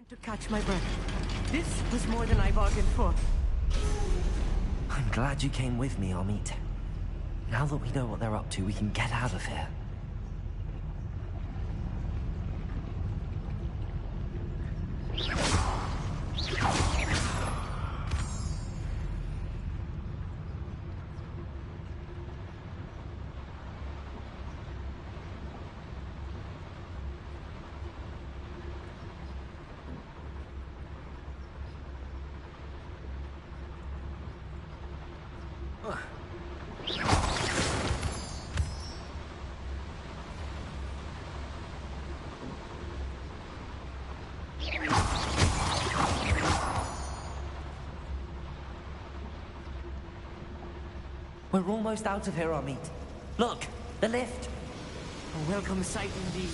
To catch my breath. This was more than I bargained for. I'm glad you came with me, Amit. Now that we know what they're up to, we can get out of here. We're almost out of here, Amit. Look, the lift. A welcome sight indeed.